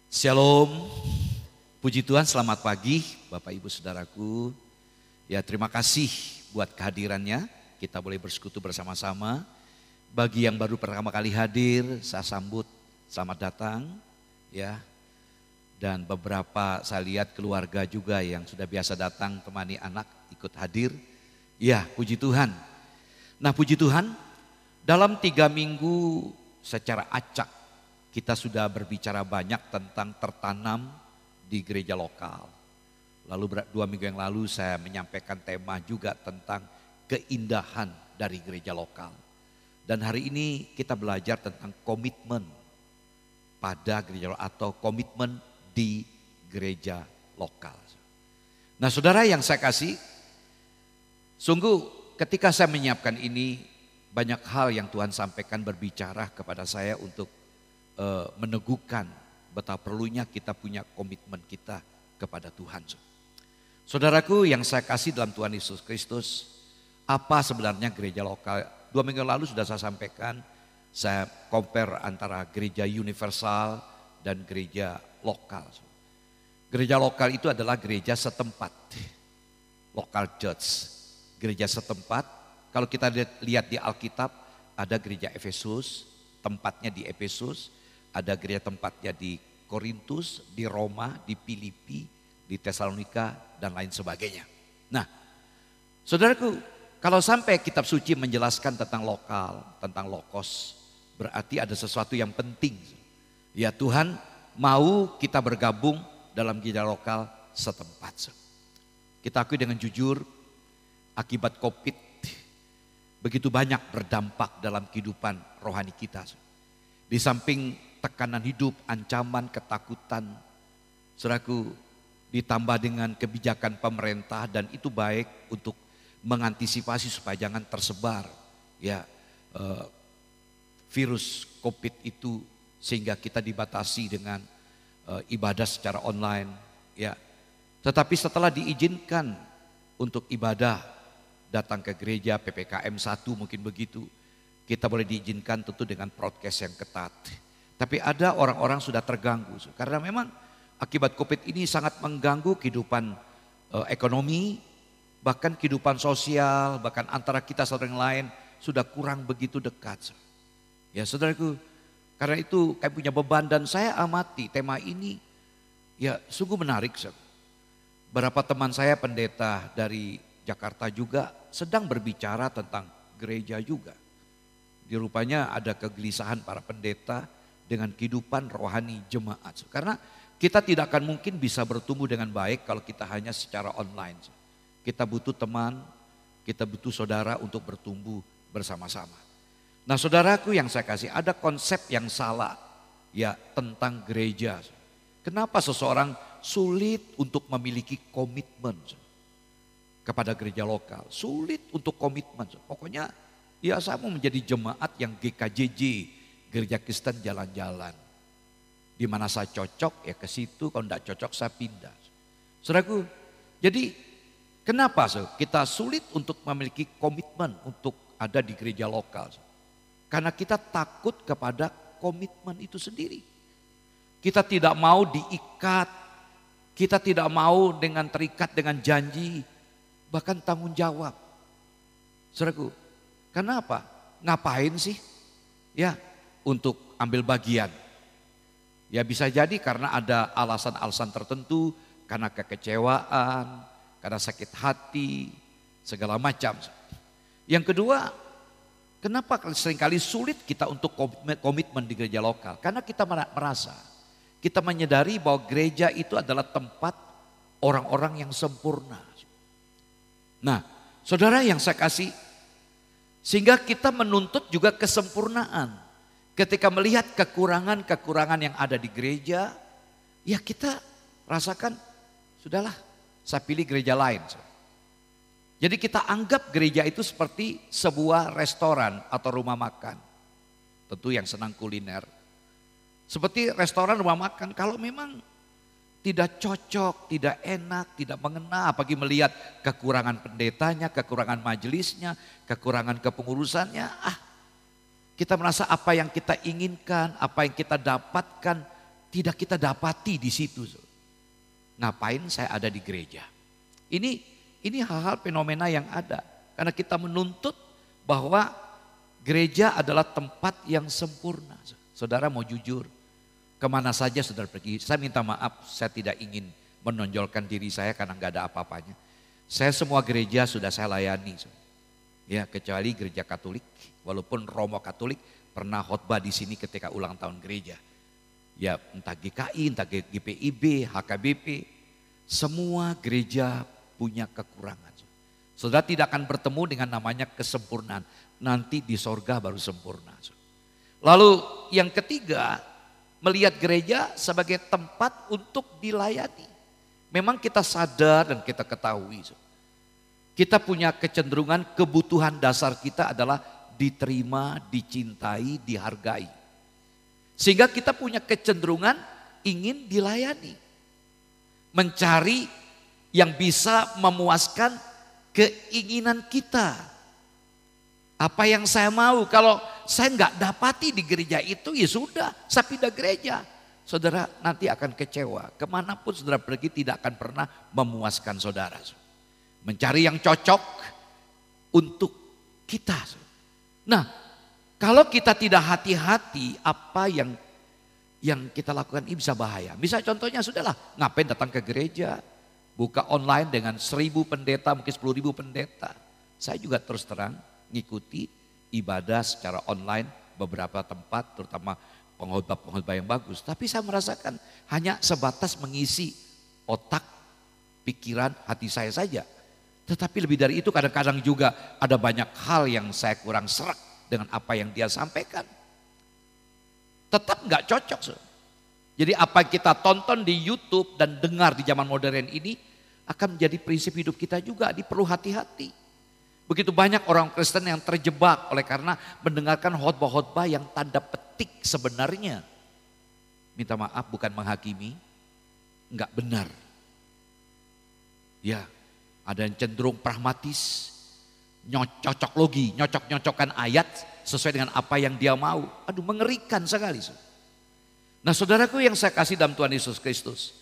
Shalom, puji Tuhan, selamat pagi Bapak Ibu Saudaraku. Ya, terima kasih buat kehadirannya, kita boleh bersekutu bersama-sama. Bagi yang baru pertama kali hadir, saya sambut selamat datang. Ya, dan beberapa saya lihat keluarga juga yang sudah biasa datang temani anak ikut hadir. Ya, puji Tuhan. Nah, puji Tuhan, dalam 3 minggu secara acak kita sudah berbicara banyak tentang tertanam di gereja lokal. Lalu 2 minggu yang lalu saya menyampaikan tema juga tentang keindahan dari gereja lokal. Dan hari ini kita belajar tentang komitmen pada gereja lokal atau komitmen di gereja lokal. Nah, saudara yang saya kasih, sungguh ketika saya menyiapkan ini banyak hal yang Tuhan sampaikan berbicara kepada saya untuk meneguhkan betapa perlunya kita punya komitmen kita kepada Tuhan. Saudaraku yang saya kasih dalam Tuhan Yesus Kristus, apa sebenarnya gereja lokal? 2 minggu lalu sudah saya sampaikan, saya compare antara gereja universal dan gereja lokal. Gereja lokal itu adalah gereja setempat, local church, gereja setempat. Kalau kita lihat di Alkitab, ada gereja Efesus, tempatnya di Efesus. Ada gereja tempatnya di Korintus, di Roma, di Filipi, di Tesalonika, dan lain sebagainya. Nah, saudaraku, kalau sampai kitab suci menjelaskan tentang lokal, tentang lokos, berarti ada sesuatu yang penting. Ya, Tuhan mau kita bergabung dalam gereja lokal setempat. Kita akui dengan jujur, akibat COVID begitu banyak berdampak dalam kehidupan rohani kita. Di samping tekanan hidup, ancaman, ketakutan, saudaraku, ditambah dengan kebijakan pemerintah, dan itu baik untuk mengantisipasi supaya jangan tersebar ya virus COVID itu, sehingga kita dibatasi dengan ibadah secara online ya. Tetapi setelah diizinkan untuk ibadah, datang ke gereja PPKM 1 mungkin begitu, kita boleh diizinkan tentu dengan prokes yang ketat. Tapi ada orang-orang sudah terganggu karena memang akibat COVID ini sangat mengganggu kehidupan ekonomi, bahkan kehidupan sosial, bahkan antara kita satu yang lain sudah kurang begitu dekat. Ya saudaraku, karena itu kami punya beban dan saya amati tema ini ya sungguh menarik. Beberapa teman saya pendeta dari Jakarta juga sedang berbicara tentang gereja juga. Di rupanya ada kegelisahan para pendeta dengan kehidupan rohani jemaat. Karena kita tidak akan mungkin bisa bertumbuh dengan baik kalau kita hanya secara online. Kita butuh teman, kita butuh saudara untuk bertumbuh bersama-sama. Nah, saudaraku yang saya kasih, ada konsep yang salah ya tentang gereja. Kenapa seseorang sulit untuk memiliki komitmen kepada gereja lokal? Sulit untuk komitmen. Pokoknya ya saya mau menjadi jemaat yang GKJJ, Gereja Kristen jalan-jalan. Di mana saya cocok ya ke situ, kalau tidak cocok saya pindah. Saudaraku, jadi kenapa kita sulit untuk memiliki komitmen untuk ada di gereja lokal? Karena kita takut kepada komitmen itu sendiri. Kita tidak mau diikat, kita tidak mau terikat dengan janji, bahkan tanggung jawab. Saudaraku, kenapa? Ngapain sih? Ya, untuk ambil bagian. Ya bisa jadi karena ada alasan-alasan tertentu, karena kekecewaan, karena sakit hati, segala macam. Yang kedua, kenapa seringkali sulit kita untuk komitmen di gereja lokal? Karena kita merasa, kita menyadari bahwa gereja itu adalah tempat orang-orang yang sempurna. Nah, saudara yang saya kasih, sehingga kita menuntut juga kesempurnaan. Ketika melihat kekurangan-kekurangan yang ada di gereja, ya kita rasakan, sudahlah saya pilih gereja lain. Jadi kita anggap gereja itu seperti sebuah restoran atau rumah makan. Tentu yang senang kuliner. Seperti restoran, rumah makan, kalau memang tidak cocok, tidak enak, tidak mengena, apalagi melihat kekurangan pendetanya, kekurangan majelisnya, kekurangan kepengurusannya, kita merasa apa yang kita inginkan, apa yang kita dapatkan tidak kita dapati di situ. Ngapain saya ada di gereja? Ini hal-hal fenomena yang ada. Karena kita menuntut bahwa gereja adalah tempat yang sempurna. Saudara mau jujur, kemana saja saudara pergi. Saya minta maaf, saya tidak ingin menonjolkan diri saya karena nggak ada apa-apanya. Saya semua gereja sudah saya layani. Ya, kecuali gereja Katolik, walaupun Romo Katolik pernah khotbah di sini ketika ulang tahun gereja. Ya, entah GKI, entah GPIB, HKBP, semua gereja punya kekurangan. Saudara tidak akan bertemu dengan namanya kesempurnaan. Nanti di sorga baru sempurna. Lalu yang ketiga, melihat gereja sebagai tempat untuk dilayani. Memang kita sadar dan kita ketahui. Kita punya kecenderungan, kebutuhan dasar kita adalah diterima, dicintai, dihargai. Sehingga kita punya kecenderungan ingin dilayani. Mencari yang bisa memuaskan keinginan kita. Apa yang saya mau, kalau saya nggak dapati di gereja itu, ya sudah, saya pindah gereja. Saudara nanti akan kecewa. Kemanapun saudara pergi tidak akan pernah memuaskan saudara. Mencari yang cocok untuk kita. Nah, kalau kita tidak hati-hati, apa yang kita lakukan ini bisa bahaya. Misalnya contohnya sudahlah, ngapain datang ke gereja, buka online dengan 1.000 pendeta, mungkin 10.000 pendeta. Saya juga terus terang ngikuti ibadah secara online beberapa tempat, terutama pengkhotbah yang bagus. Tapi saya merasakan hanya sebatas mengisi otak, pikiran, hati saya saja. Tetapi lebih dari itu kadang-kadang juga ada banyak hal yang saya kurang serak dengan apa yang dia sampaikan. Tetap nggak cocok. Jadi apa yang kita tonton di YouTube dan dengar di zaman modern ini akan menjadi prinsip hidup kita juga. Ini perlu hati-hati. Begitu banyak orang Kristen yang terjebak oleh karena mendengarkan khotbah-khotbah yang tanda petik sebenarnya. Minta maaf, bukan menghakimi, enggak benar. Ya, ada yang cenderung pragmatis, nyocok-nyocokkan ayat sesuai dengan apa yang dia mau. Aduh, mengerikan sekali. Nah, saudaraku yang saya kasih dalam Tuhan Yesus Kristus,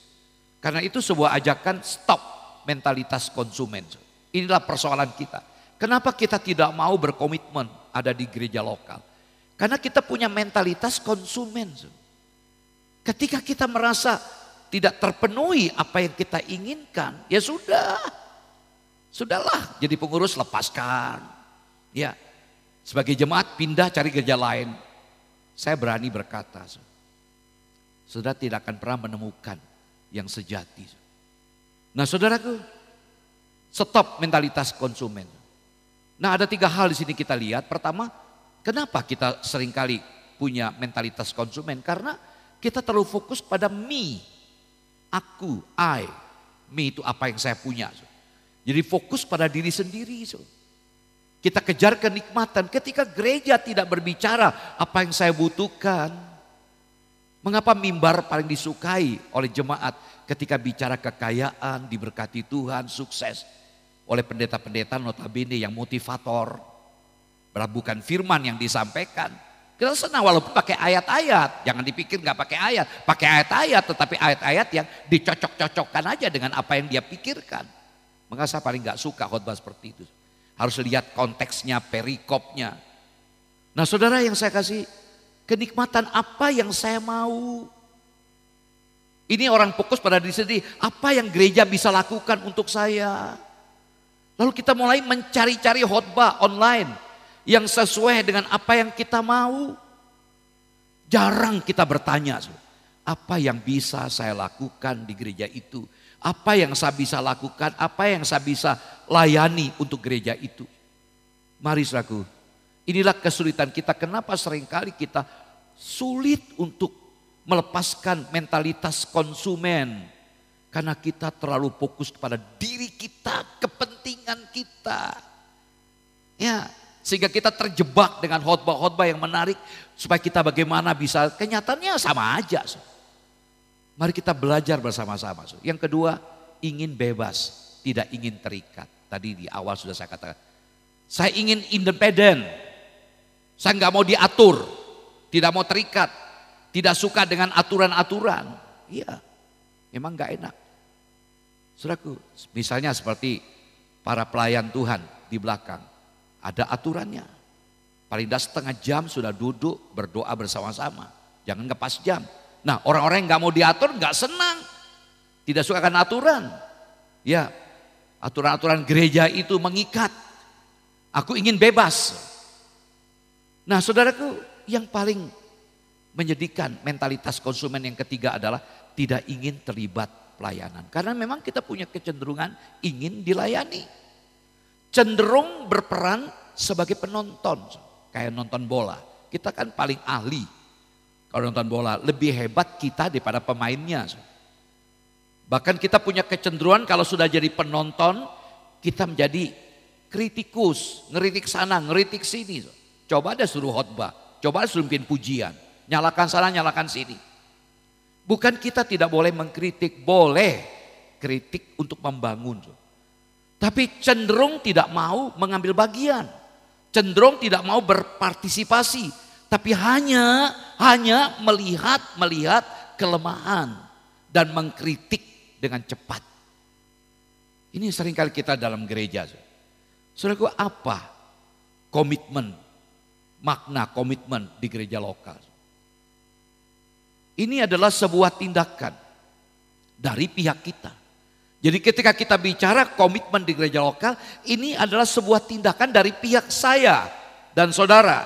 karena itu sebuah ajakan stop mentalitas konsumen. Inilah persoalan kita. Kenapa kita tidak mau berkomitmen ada di gereja lokal? Karena kita punya mentalitas konsumen. Ketika kita merasa tidak terpenuhi apa yang kita inginkan, ya sudahlah jadi pengurus lepaskan. Ya, sebagai jemaat pindah cari gereja lain. Saya berani berkata, saudara tidak akan pernah menemukan yang sejati. Nah, saudaraku, stop mentalitas konsumen. Nah, ada 3 hal di sini kita lihat. Pertama, kenapa kita seringkali punya mentalitas konsumen? Karena kita terlalu fokus pada me, aku, I. Me itu apa yang saya punya. Jadi fokus pada diri sendiri. Kita kejar kenikmatan. Ketika gereja tidak berbicara apa yang saya butuhkan. Mengapa mimbar paling disukai oleh jemaat ketika bicara kekayaan, diberkati Tuhan, sukses. Oleh pendeta-pendeta notabene yang motivator. Bukan firman yang disampaikan. Kita senang walaupun pakai ayat-ayat. Jangan dipikir nggak pakai ayat. Pakai ayat-ayat tetapi ayat-ayat yang dicocok-cocokkan aja dengan apa yang dia pikirkan. Maka saya paling nggak suka khotbah seperti itu. Harus lihat konteksnya, perikopnya. Nah, saudara yang saya kasih, kenikmatan apa yang saya mau. Ini orang fokus pada diri sendiri. Apa yang gereja bisa lakukan untuk saya. Lalu kita mulai mencari-cari khotbah online yang sesuai dengan apa yang kita mau. Jarang kita bertanya, apa yang bisa saya lakukan di gereja itu? Apa yang saya bisa lakukan, apa yang saya bisa layani untuk gereja itu? Mari saudaraku, inilah kesulitan kita. Kenapa seringkali kita sulit untuk melepaskan mentalitas konsumen? Karena kita terlalu fokus kepada diri kita, kepentingan kita. Ya, sehingga kita terjebak dengan khotbah-khotbah yang menarik supaya kita bagaimana bisa, kenyataannya sama aja. Mari kita belajar bersama-sama. Yang kedua, ingin bebas, tidak ingin terikat. Tadi di awal sudah saya katakan, saya ingin independen. Saya nggak mau diatur, tidak mau terikat. tidak suka dengan aturan-aturan. Iya, memang gak enak. Saudaraku, misalnya seperti para pelayan Tuhan di belakang, ada aturannya. Paling tidak setengah jam sudah duduk berdoa bersama-sama, jangan ngepas jam. Nah, orang-orang yang gak mau diatur gak senang, tidak suka akan aturan. Ya, aturan-aturan gereja itu mengikat. Aku ingin bebas. Nah, saudaraku, yang paling menyedihkan mentalitas konsumen yang ketiga adalah tidak ingin terlibat pelayanan. Karena memang kita punya kecenderungan ingin dilayani. Cenderung berperan sebagai penonton. Kayak nonton bola. Kita kan paling ahli. Kalau nonton bola lebih hebat kita daripada pemainnya. Bahkan kita punya kecenderungan kalau sudah jadi penonton, kita menjadi kritikus. Ngeritik sana, ngeritik sini. Coba ada suruh khotbah. Coba ada suruh bikin pujian. Nyalakan sana, nyalakan sini. Bukan kita tidak boleh mengkritik, boleh kritik untuk membangun. Tapi cenderung tidak mau mengambil bagian. Cenderung tidak mau berpartisipasi. Tapi hanya melihat kelemahan dan mengkritik dengan cepat. Ini seringkali kita dalam gereja. Saudaraku, apa komitmen, makna komitmen di gereja lokal? Ini adalah sebuah tindakan dari pihak kita. Jadi ketika kita bicara komitmen di gereja lokal, ini adalah sebuah tindakan dari pihak saya dan saudara.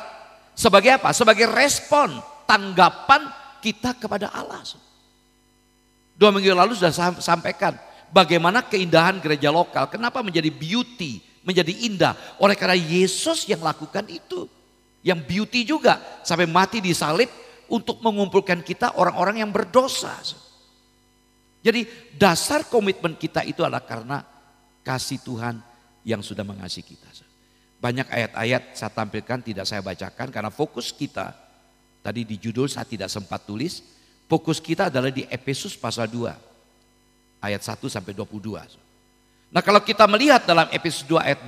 Sebagai apa? Sebagai respon, tanggapan kita kepada Allah. 2 minggu lalu sudah sampaikan bagaimana keindahan gereja lokal. Kenapa menjadi beauty, menjadi indah? Oleh karena Yesus yang lakukan itu. Yang beauty juga sampai mati di salib untuk mengumpulkan kita orang-orang yang berdosa. Jadi dasar komitmen kita itu adalah karena kasih Tuhan yang sudah mengasihi kita. Banyak ayat-ayat saya tampilkan tidak saya bacakan karena fokus kita, tadi di judul saya tidak sempat tulis, fokus kita adalah di Efesus pasal 2 ayat 1 sampai 22. Nah, kalau kita melihat dalam Efesus 2 ayat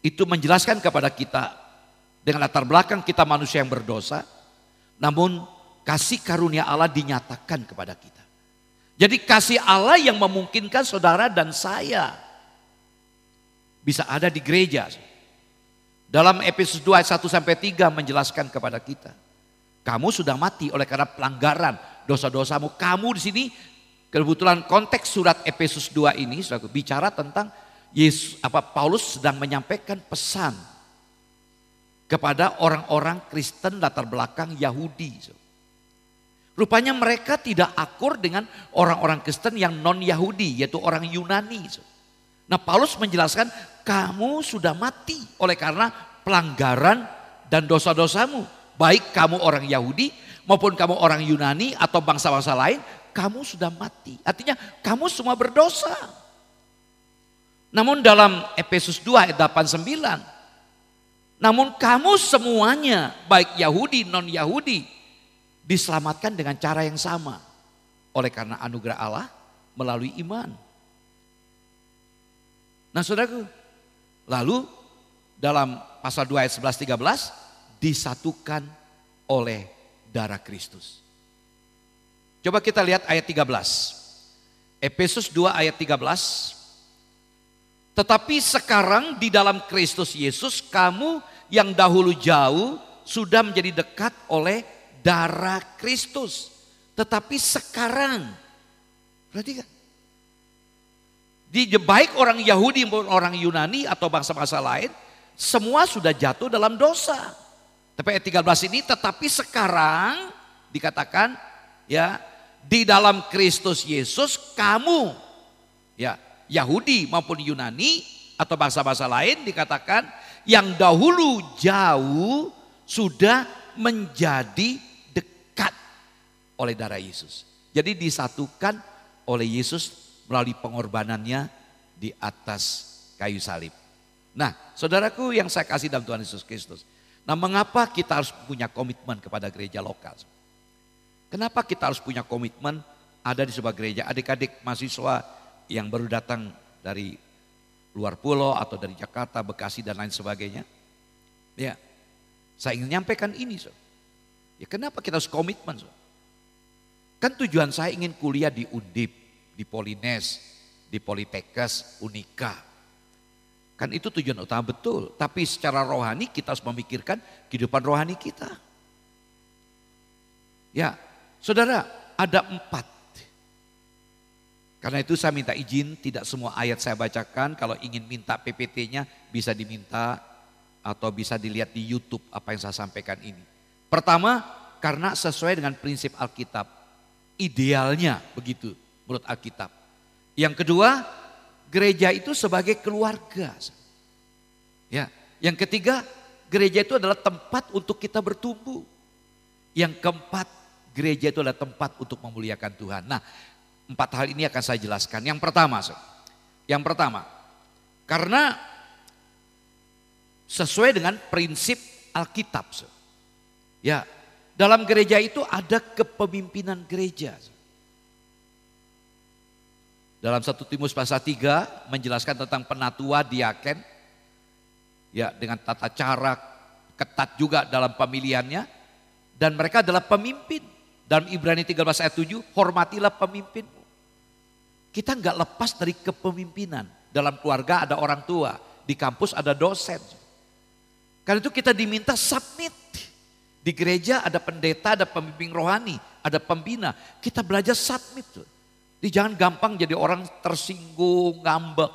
4 itu menjelaskan kepada kita dengan latar belakang kita manusia yang berdosa, namun kasih karunia Allah dinyatakan kepada kita. Jadi kasih Allah yang memungkinkan saudara dan saya bisa ada di gereja. Dalam Efesus 2 ayat 1 sampai 3 menjelaskan kepada kita, kamu sudah mati oleh karena pelanggaran dosa-dosamu. Kamu di sini kebetulan konteks surat Efesus 2 ini bicara tentang Paulus sedang menyampaikan pesan kepada orang-orang Kristen latar belakang Yahudi. Rupanya mereka tidak akur dengan orang-orang Kristen yang non-Yahudi, yaitu orang Yunani. Nah, Paulus menjelaskan kamu sudah mati oleh karena pelanggaran dan dosa-dosamu. Baik kamu orang Yahudi maupun kamu orang Yunani atau bangsa-bangsa lain, kamu sudah mati. Artinya kamu semua berdosa. Namun dalam Efesus 2 ayat 8-9, namun kamu semuanya, baik Yahudi, non-Yahudi, diselamatkan dengan cara yang sama. Oleh karena anugerah Allah melalui iman. Nah, saudaraku, lalu dalam pasal 2 ayat 11-13, disatukan oleh darah Kristus. Coba kita lihat ayat 13. Efesus 2 ayat 13. Tetapi sekarang di dalam Kristus Yesus kamu yang dahulu jauh sudah menjadi dekat oleh darah Kristus. Tetapi sekarang, perhatikan. Baik orang Yahudi maupun orang Yunani atau bangsa-bangsa lain, semua sudah jatuh dalam dosa. Tapi ayat 13 ini tetapi sekarang dikatakan ya di dalam Kristus Yesus kamu ya Yahudi maupun Yunani atau bangsa-bangsa lain dikatakan yang dahulu jauh sudah menjadi dekat oleh darah Yesus. Jadi disatukan oleh Yesus melalui pengorbanannya di atas kayu salib. Nah, saudaraku yang saya kasih dalam Tuhan Yesus Kristus. Nah, mengapa kita harus punya komitmen kepada gereja lokal? Kenapa kita harus punya komitmen ada di sebuah gereja? Adik-adik mahasiswa yang baru datang dari luar pulau atau dari Jakarta, Bekasi dan lain sebagainya. Ya, saya ingin menyampaikan ini. Ya kenapa kita harus komitmen? Kan tujuan saya ingin kuliah di Undip, di Polines, di Politekes, Unika. Kan itu tujuan utama betul. Tapi secara rohani kita harus memikirkan kehidupan rohani kita. Ya, saudara, ada 4. Karena itu saya minta izin, tidak semua ayat saya bacakan. Kalau ingin minta PPT-nya bisa diminta atau bisa dilihat di YouTube apa yang saya sampaikan ini. Pertama, karena sesuai dengan prinsip Alkitab. Idealnya begitu menurut Alkitab. Yang kedua, gereja itu sebagai keluarga. Ya, yang ketiga, gereja itu adalah tempat untuk kita bertumbuh. Yang keempat, gereja itu adalah tempat untuk memuliakan Tuhan. Nah, 4 hal ini akan saya jelaskan. Yang pertama, karena sesuai dengan prinsip Alkitab. Ya, dalam gereja itu ada kepemimpinan gereja. Dalam 1 Timotius pasal 3 menjelaskan tentang penatua diaken. Ya, dengan tata cara ketat juga dalam pemilihannya. Dan mereka adalah pemimpin. Dalam Ibrani 13 ayat 7, hormatilah pemimpinmu. Kita enggak lepas dari kepemimpinan. Dalam keluarga ada orang tua, di kampus ada dosen. Karena itu kita diminta submit. Di gereja ada pendeta, ada pembimbing rohani, ada pembina. Kita belajar submit. Jangan gampang jadi orang tersinggung, ngambek.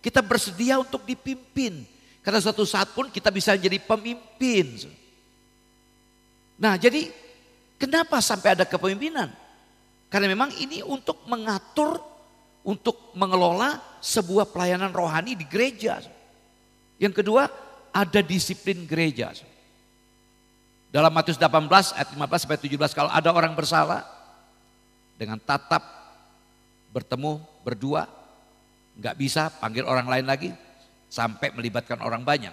Kita bersedia untuk dipimpin. Karena suatu saat pun kita bisa jadi pemimpin. Nah, jadi kenapa sampai ada kepemimpinan? Karena memang ini untuk mengatur, untuk mengelola sebuah pelayanan rohani di gereja. Yang kedua, ada disiplin gereja. Dalam Matius 18 ayat 15 sampai 17, kalau ada orang bersalah dengan tatap bertemu berdua, nggak bisa panggil orang lain lagi sampai melibatkan orang banyak.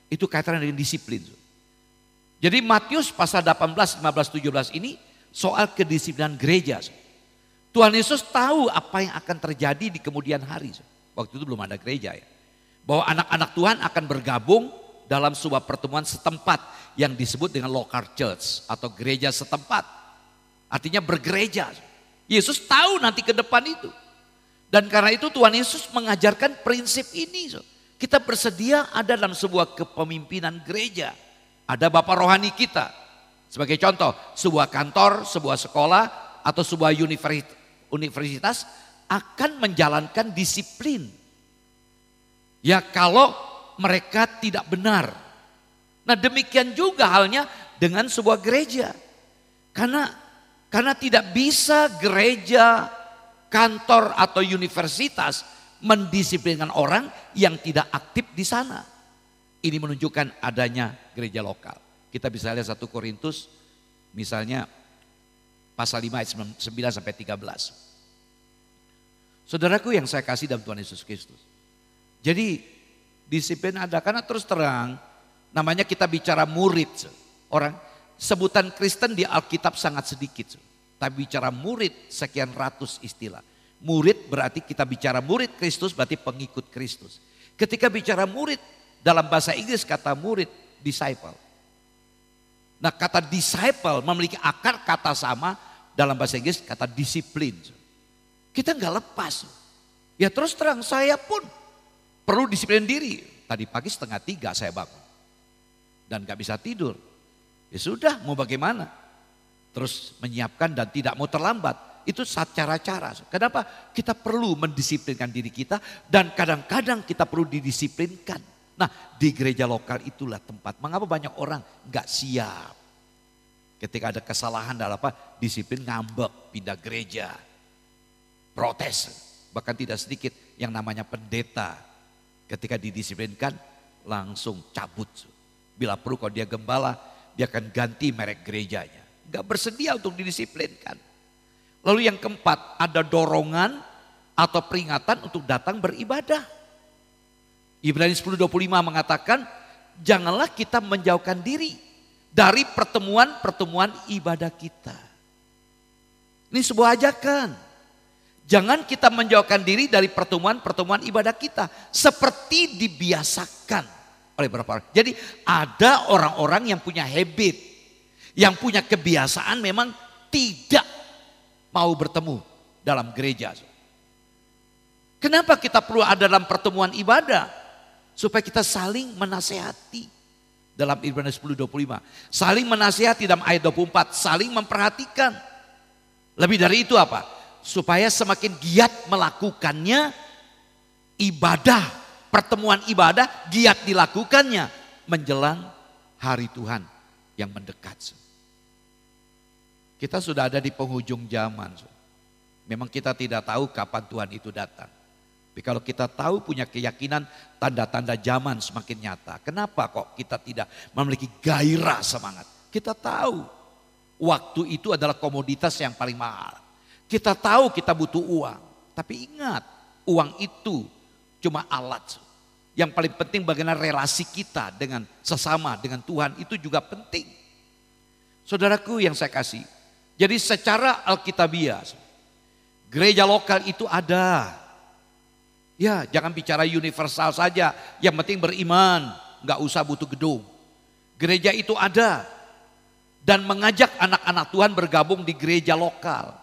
Itu kaitannya dengan disiplin. Jadi Matius pasal 18, 15, 17 ini soal kedisiplinan gereja. Tuhan Yesus tahu apa yang akan terjadi di kemudian hari. Waktu itu belum ada gereja ya. Bahwa anak-anak Tuhan akan bergabung dalam sebuah pertemuan setempat yang disebut dengan local church atau gereja setempat. Artinya bergereja. Yesus tahu nanti ke depan itu. Dan karena itu Tuhan Yesus mengajarkan prinsip ini. Kita bersedia ada dalam sebuah kepemimpinan gereja. Ada bapak rohani kita. Sebagai contoh, sebuah kantor, sebuah sekolah atau sebuah universitas akan menjalankan disiplin. Ya kalau mereka tidak benar. Nah demikian juga halnya dengan sebuah gereja. Karena tidak bisa gereja, kantor atau universitas mendisiplinkan orang yang tidak aktif di sana. Ini menunjukkan adanya gereja lokal. Kita bisa lihat 1 Korintus misalnya pasal 5 ayat 9 sampai 13. Saudaraku yang saya kasih dalam Tuhan Yesus Kristus. Jadi disiplin ada, karena terus terang namanya kita bicara murid. Orang sebutan Kristen di Alkitab sangat sedikit. Tapi bicara murid sekian ratus istilah. Murid berarti kita bicara murid Kristus berarti pengikut Kristus. Ketika bicara murid dalam bahasa Inggris kata murid disciple. Nah kata disciple memiliki akar kata sama dalam bahasa Inggris kata disiplin. Kita nggak lepas. Ya terus terang saya pun perlu disiplin diri. Tadi pagi 2:30 saya bangun. Dan gak bisa tidur. Ya sudah mau bagaimana. Terus menyiapkan dan tidak mau terlambat. Itu cara-cara. Kenapa? Kita perlu mendisiplinkan diri kita. Dan kadang-kadang kita perlu didisiplinkan. Nah di gereja lokal itulah tempat. Mengapa banyak orang gak siap. Ketika ada kesalahan dalam apa? Disiplin ngambek, pindah gereja. Protes. Bahkan tidak sedikit yang namanya pendeta. Ketika didisiplinkan langsung cabut. Bila perlu kalau dia gembala dia akan ganti merek gerejanya. Gak bersedia untuk didisiplinkan. Lalu yang keempat ada dorongan atau peringatan untuk datang beribadah. Ibrani 10:25 mengatakan janganlah kita menjauhkan diri dari pertemuan-pertemuan ibadah kita. Ini sebuah ajakan. Jangan kita menjauhkan diri dari pertemuan-pertemuan ibadah kita. Seperti dibiasakan oleh beberapa orang. Jadi ada orang-orang yang punya habit. Yang punya kebiasaan memang tidak mau bertemu dalam gereja. Kenapa kita perlu ada dalam pertemuan ibadah? Supaya kita saling menasehati. Dalam Ibrani 10:25. Saling menasehati dalam ayat 24. Saling memperhatikan. Lebih dari itu apa? Supaya semakin giat melakukannya, ibadah, pertemuan ibadah giat dilakukannya menjelang hari Tuhan yang mendekat. Kita sudah ada di penghujung zaman. Memang kita tidak tahu kapan Tuhan itu datang. Tapi kalau kita tahu, punya keyakinan, tanda-tanda zaman semakin nyata. Kenapa kok kita tidak memiliki gairah semangat? Kita tahu waktu itu adalah komoditas yang paling mahal. Kita tahu kita butuh uang. Tapi ingat, uang itu cuma alat. Yang paling penting bagaimana relasi kita dengan sesama, dengan Tuhan itu juga penting. Saudaraku yang saya kasih. Jadi secara alkitabiah, gereja lokal itu ada. Ya, jangan bicara universal saja, yang penting beriman, nggak usah butuh gedung. Gereja itu ada dan mengajak anak-anak Tuhan bergabung di gereja lokal.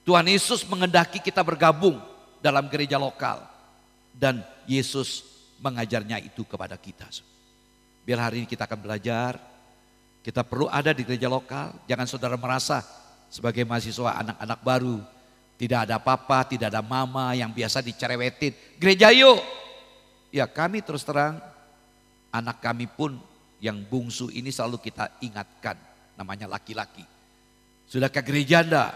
Tuhan Yesus mengendaki kita bergabung dalam gereja lokal dan Yesus mengajarnya itu kepada kita. Biar hari ini kita akan belajar, kita perlu ada di gereja lokal. Jangan saudara merasa sebagai mahasiswa anak-anak baru, tidak ada papa, tidak ada mama yang biasa dicerewetin. Gereja yuk. Ya kami terus terang, anak kami pun yang bungsu ini selalu kita ingatkan. Namanya laki-laki. Sudah ke gereja enggak?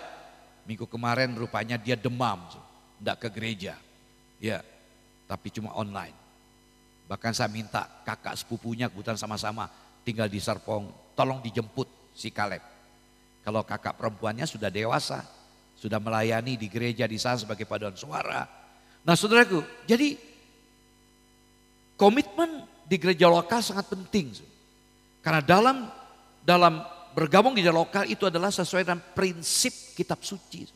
Minggu kemarin rupanya dia demam. Enggak ke gereja. Ya, tapi cuma online. Bahkan saya minta kakak sepupunya kebetulan sama-sama tinggal di Serpong. Tolong dijemput si Kaleb. Kalau kakak perempuannya sudah dewasa. Sudah melayani di gereja di sana sebagai paduan suara. Nah saudaraku, jadi komitmen di gereja lokal sangat penting. Karena dalam bergabung di gereja lokal itu adalah sesuai dengan prinsip kitab suci.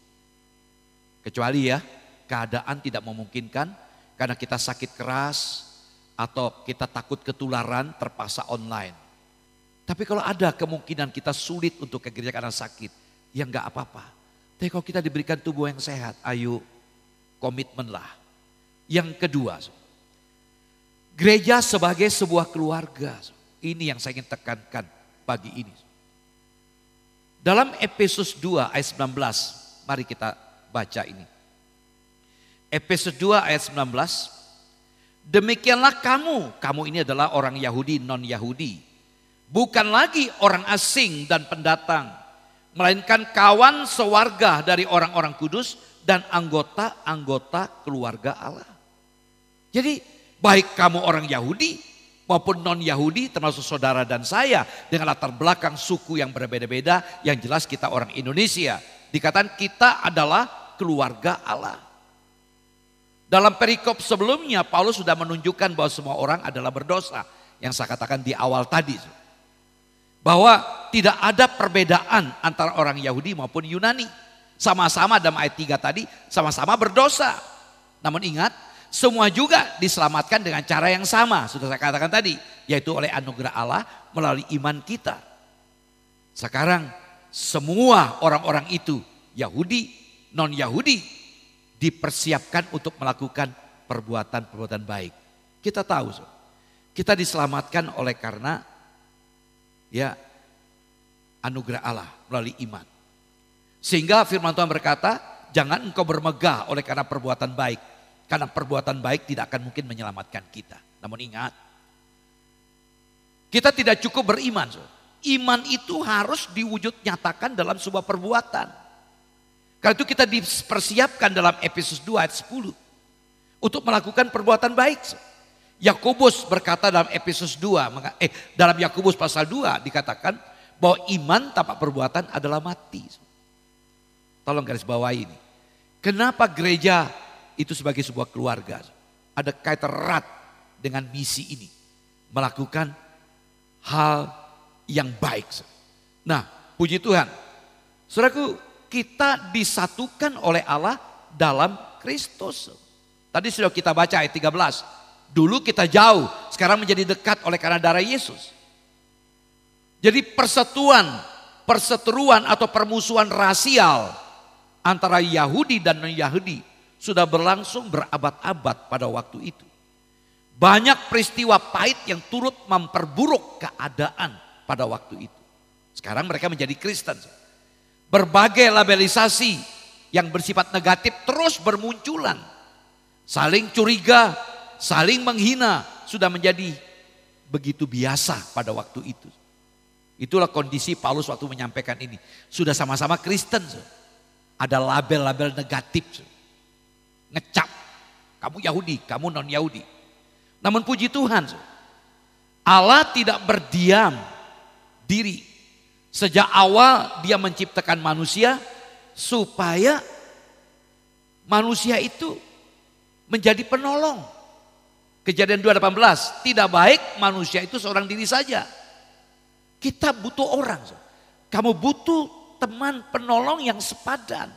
Kecuali ya keadaan tidak memungkinkan karena kita sakit keras atau kita takut ketularan terpaksa online. Tapi kalau ada kemungkinan kita sulit untuk ke gereja karena sakit, ya enggak apa-apa. Tapi kalau kita diberikan tubuh yang sehat, ayo komitmenlah. Yang kedua, gereja sebagai sebuah keluarga. Ini yang saya ingin tekankan pagi ini. Dalam Efesus 2 ayat 19, mari kita baca ini. Efesus 2 ayat 19, demikianlah kamu ini adalah orang Yahudi, non-Yahudi. Bukan lagi orang asing dan pendatang. Melainkan kawan sewarga dari orang-orang kudus dan anggota-anggota keluarga Allah. Jadi baik kamu orang Yahudi maupun non-Yahudi termasuk saudara dan saya dengan latar belakang suku yang berbeda-beda, yang jelas kita orang Indonesia. Dikatakan kita adalah keluarga Allah. Dalam perikop sebelumnya Paulus sudah menunjukkan bahwa semua orang adalah berdosa. Yang saya katakan di awal tadi. Bahwa tidak ada perbedaan antara orang Yahudi maupun Yunani. Sama-sama dalam ayat 3 tadi, sama-sama berdosa. Namun ingat, semua juga diselamatkan dengan cara yang sama. Sudah saya katakan tadi, yaitu oleh anugerah Allah melalui iman kita. Sekarang semua orang-orang itu, Yahudi, non-Yahudi, dipersiapkan untuk melakukan perbuatan-perbuatan baik. Kita tahu, kita diselamatkan oleh karena ya anugerah Allah melalui iman. Sehingga firman Tuhan berkata, jangan engkau bermegah oleh karena perbuatan baik. Karena perbuatan baik tidak akan mungkin menyelamatkan kita. Namun ingat, kita tidak cukup beriman. Iman itu harus diwujud nyatakan dalam sebuah perbuatan. Karena itu kita dipersiapkan dalam Efesus 2 ayat 10. Untuk melakukan perbuatan baik. Yakobus berkata dalam Efesus 2, dalam Yakobus pasal 2 dikatakan bahwa iman tanpa perbuatan adalah mati. Tolong garis bawahi ini. Kenapa gereja itu sebagai sebuah keluarga? Ada kaitan erat dengan misi ini. Melakukan hal yang baik. Nah, puji Tuhan. Saudaraku, kita disatukan oleh Allah dalam Kristus. Tadi sudah kita baca ayat 13. Dulu kita jauh, sekarang menjadi dekat oleh karena darah Yesus. Jadi persatuan perseteruan atau permusuhan rasial antara Yahudi dan non-Yahudi sudah berlangsung berabad-abad pada waktu itu. Banyak peristiwa pahit yang turut memperburuk keadaan pada waktu itu. Sekarang mereka menjadi Kristen. Berbagai labelisasi yang bersifat negatif terus bermunculan. Saling curiga, saling menghina sudah menjadi begitu biasa pada waktu itu. Itulah kondisi Paulus waktu menyampaikan ini. Sudah sama-sama Kristen. Ada label-label negatif. Ngecap. Kamu Yahudi, kamu non-Yahudi. Namun puji Tuhan, Allah tidak berdiam diri. Sejak awal Dia menciptakan manusia supaya manusia itu menjadi penolong. Kejadian 2:18, tidak baik manusia itu seorang diri saja. Kita butuh orang. Kamu butuh teman penolong yang sepadan.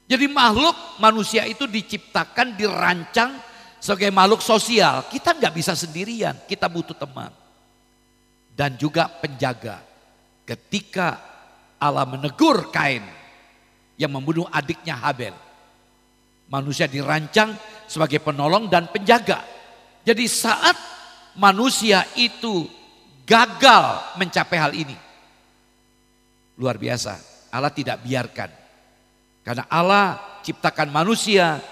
Jadi makhluk manusia itu diciptakan, dirancang sebagai makhluk sosial. Kita nggak bisa sendirian, kita butuh teman. Dan juga penjaga. Ketika Allah menegur Kain yang membunuh adiknya Habel. Manusia dirancang sebagai penolong dan penjaga. Jadi saat manusia itu gagal mencapai hal ini. Luar biasa, Allah tidak biarkan. Karena Allah ciptakan manusia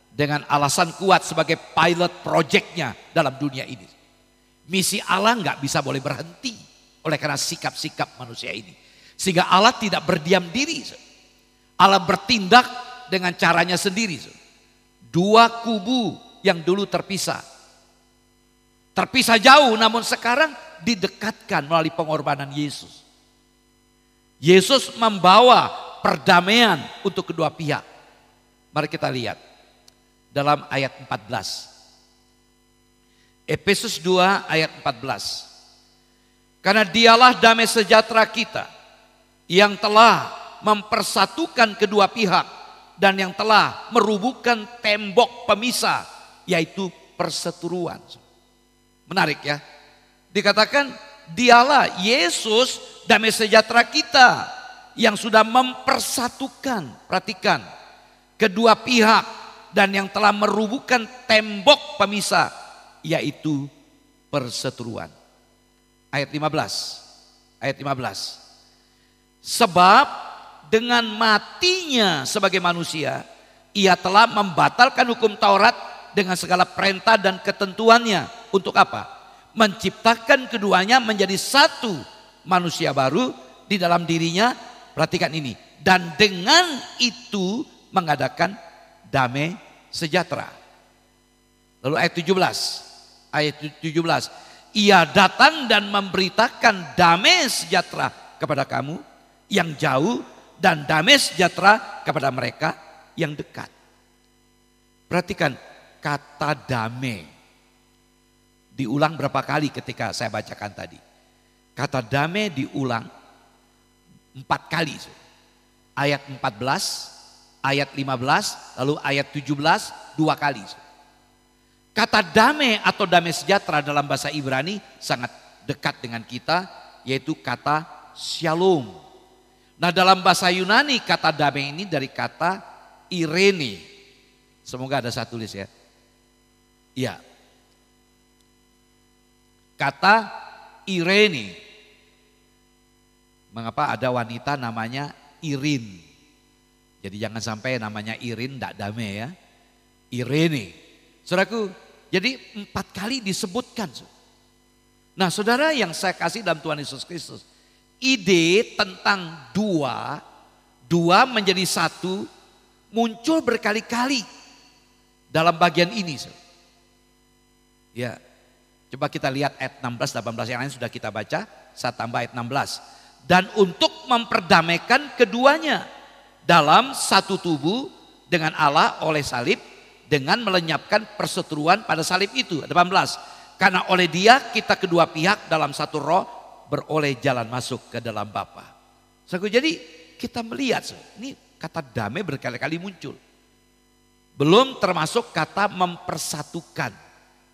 dengan alasan kuat sebagai pilot projectnya dalam dunia ini. Misi Allah nggak bisa boleh berhenti oleh karena sikap-sikap manusia ini. Sehingga Allah tidak berdiam diri. Allah bertindak dengan caranya sendiri. Dua kubu yang dulu terpisah. Terpisah jauh namun sekarang didekatkan melalui pengorbanan Yesus. Yesus membawa perdamaian untuk kedua pihak. Mari kita lihat dalam ayat 14. Efesus 2 ayat 14. Karena Dialah damai sejahtera kita yang telah mempersatukan kedua pihak dan yang telah merubuhkan tembok pemisah, yaitu perseteruan. Menarik ya. Dikatakan Dialah Yesus damai sejahtera kita yang sudah mempersatukan, perhatikan, kedua pihak dan yang telah merubuhkan tembok pemisah, yaitu perseteruan. Ayat 15. Ayat 15. Sebab dengan matinya sebagai manusia, Ia telah membatalkan hukum Taurat dengan segala perintah dan ketentuannya. Untuk apa? Menciptakan keduanya menjadi satu manusia baru di dalam dirinya. Perhatikan ini. Dan dengan itu mengadakan damai sejahtera. Lalu ayat 17. Ayat 17. Ia datang dan memberitakan damai sejahtera kepada kamu yang jauh dan damai sejahtera kepada mereka yang dekat. Perhatikan kata damai. Diulang berapa kali ketika saya bacakan tadi. Kata damai diulang 4 kali. Ayat 14, ayat 15, lalu ayat 17 2 kali. Kata damai atau damai sejahtera dalam bahasa Ibrani sangat dekat dengan kita, yaitu kata shalom. Nah dalam bahasa Yunani kata damai ini dari kata irene. Semoga ada saya tulis ya. Iya. Kata irene. Mengapa ada wanita namanya Irin? Jadi jangan sampai namanya Irin tidak damai ya. Irene. Saudaraku, jadi 4 kali disebutkan. Nah saudara yang saya kasih dalam Tuhan Yesus Kristus. Ide tentang dua menjadi satu muncul berkali-kali dalam bagian ini. Ya, coba kita lihat ayat 16-18 yang lain sudah kita baca. Saya tambah ayat 16. Dan untuk memperdamaikan keduanya dalam satu tubuh dengan Allah oleh salib, dengan melenyapkan perseteruan pada salib itu. 18. Karena oleh Dia kita kedua pihak dalam satu roh beroleh jalan masuk ke dalam Bapa. Jadi kita melihat ini kata damai berkali-kali muncul. Belum termasuk kata mempersatukan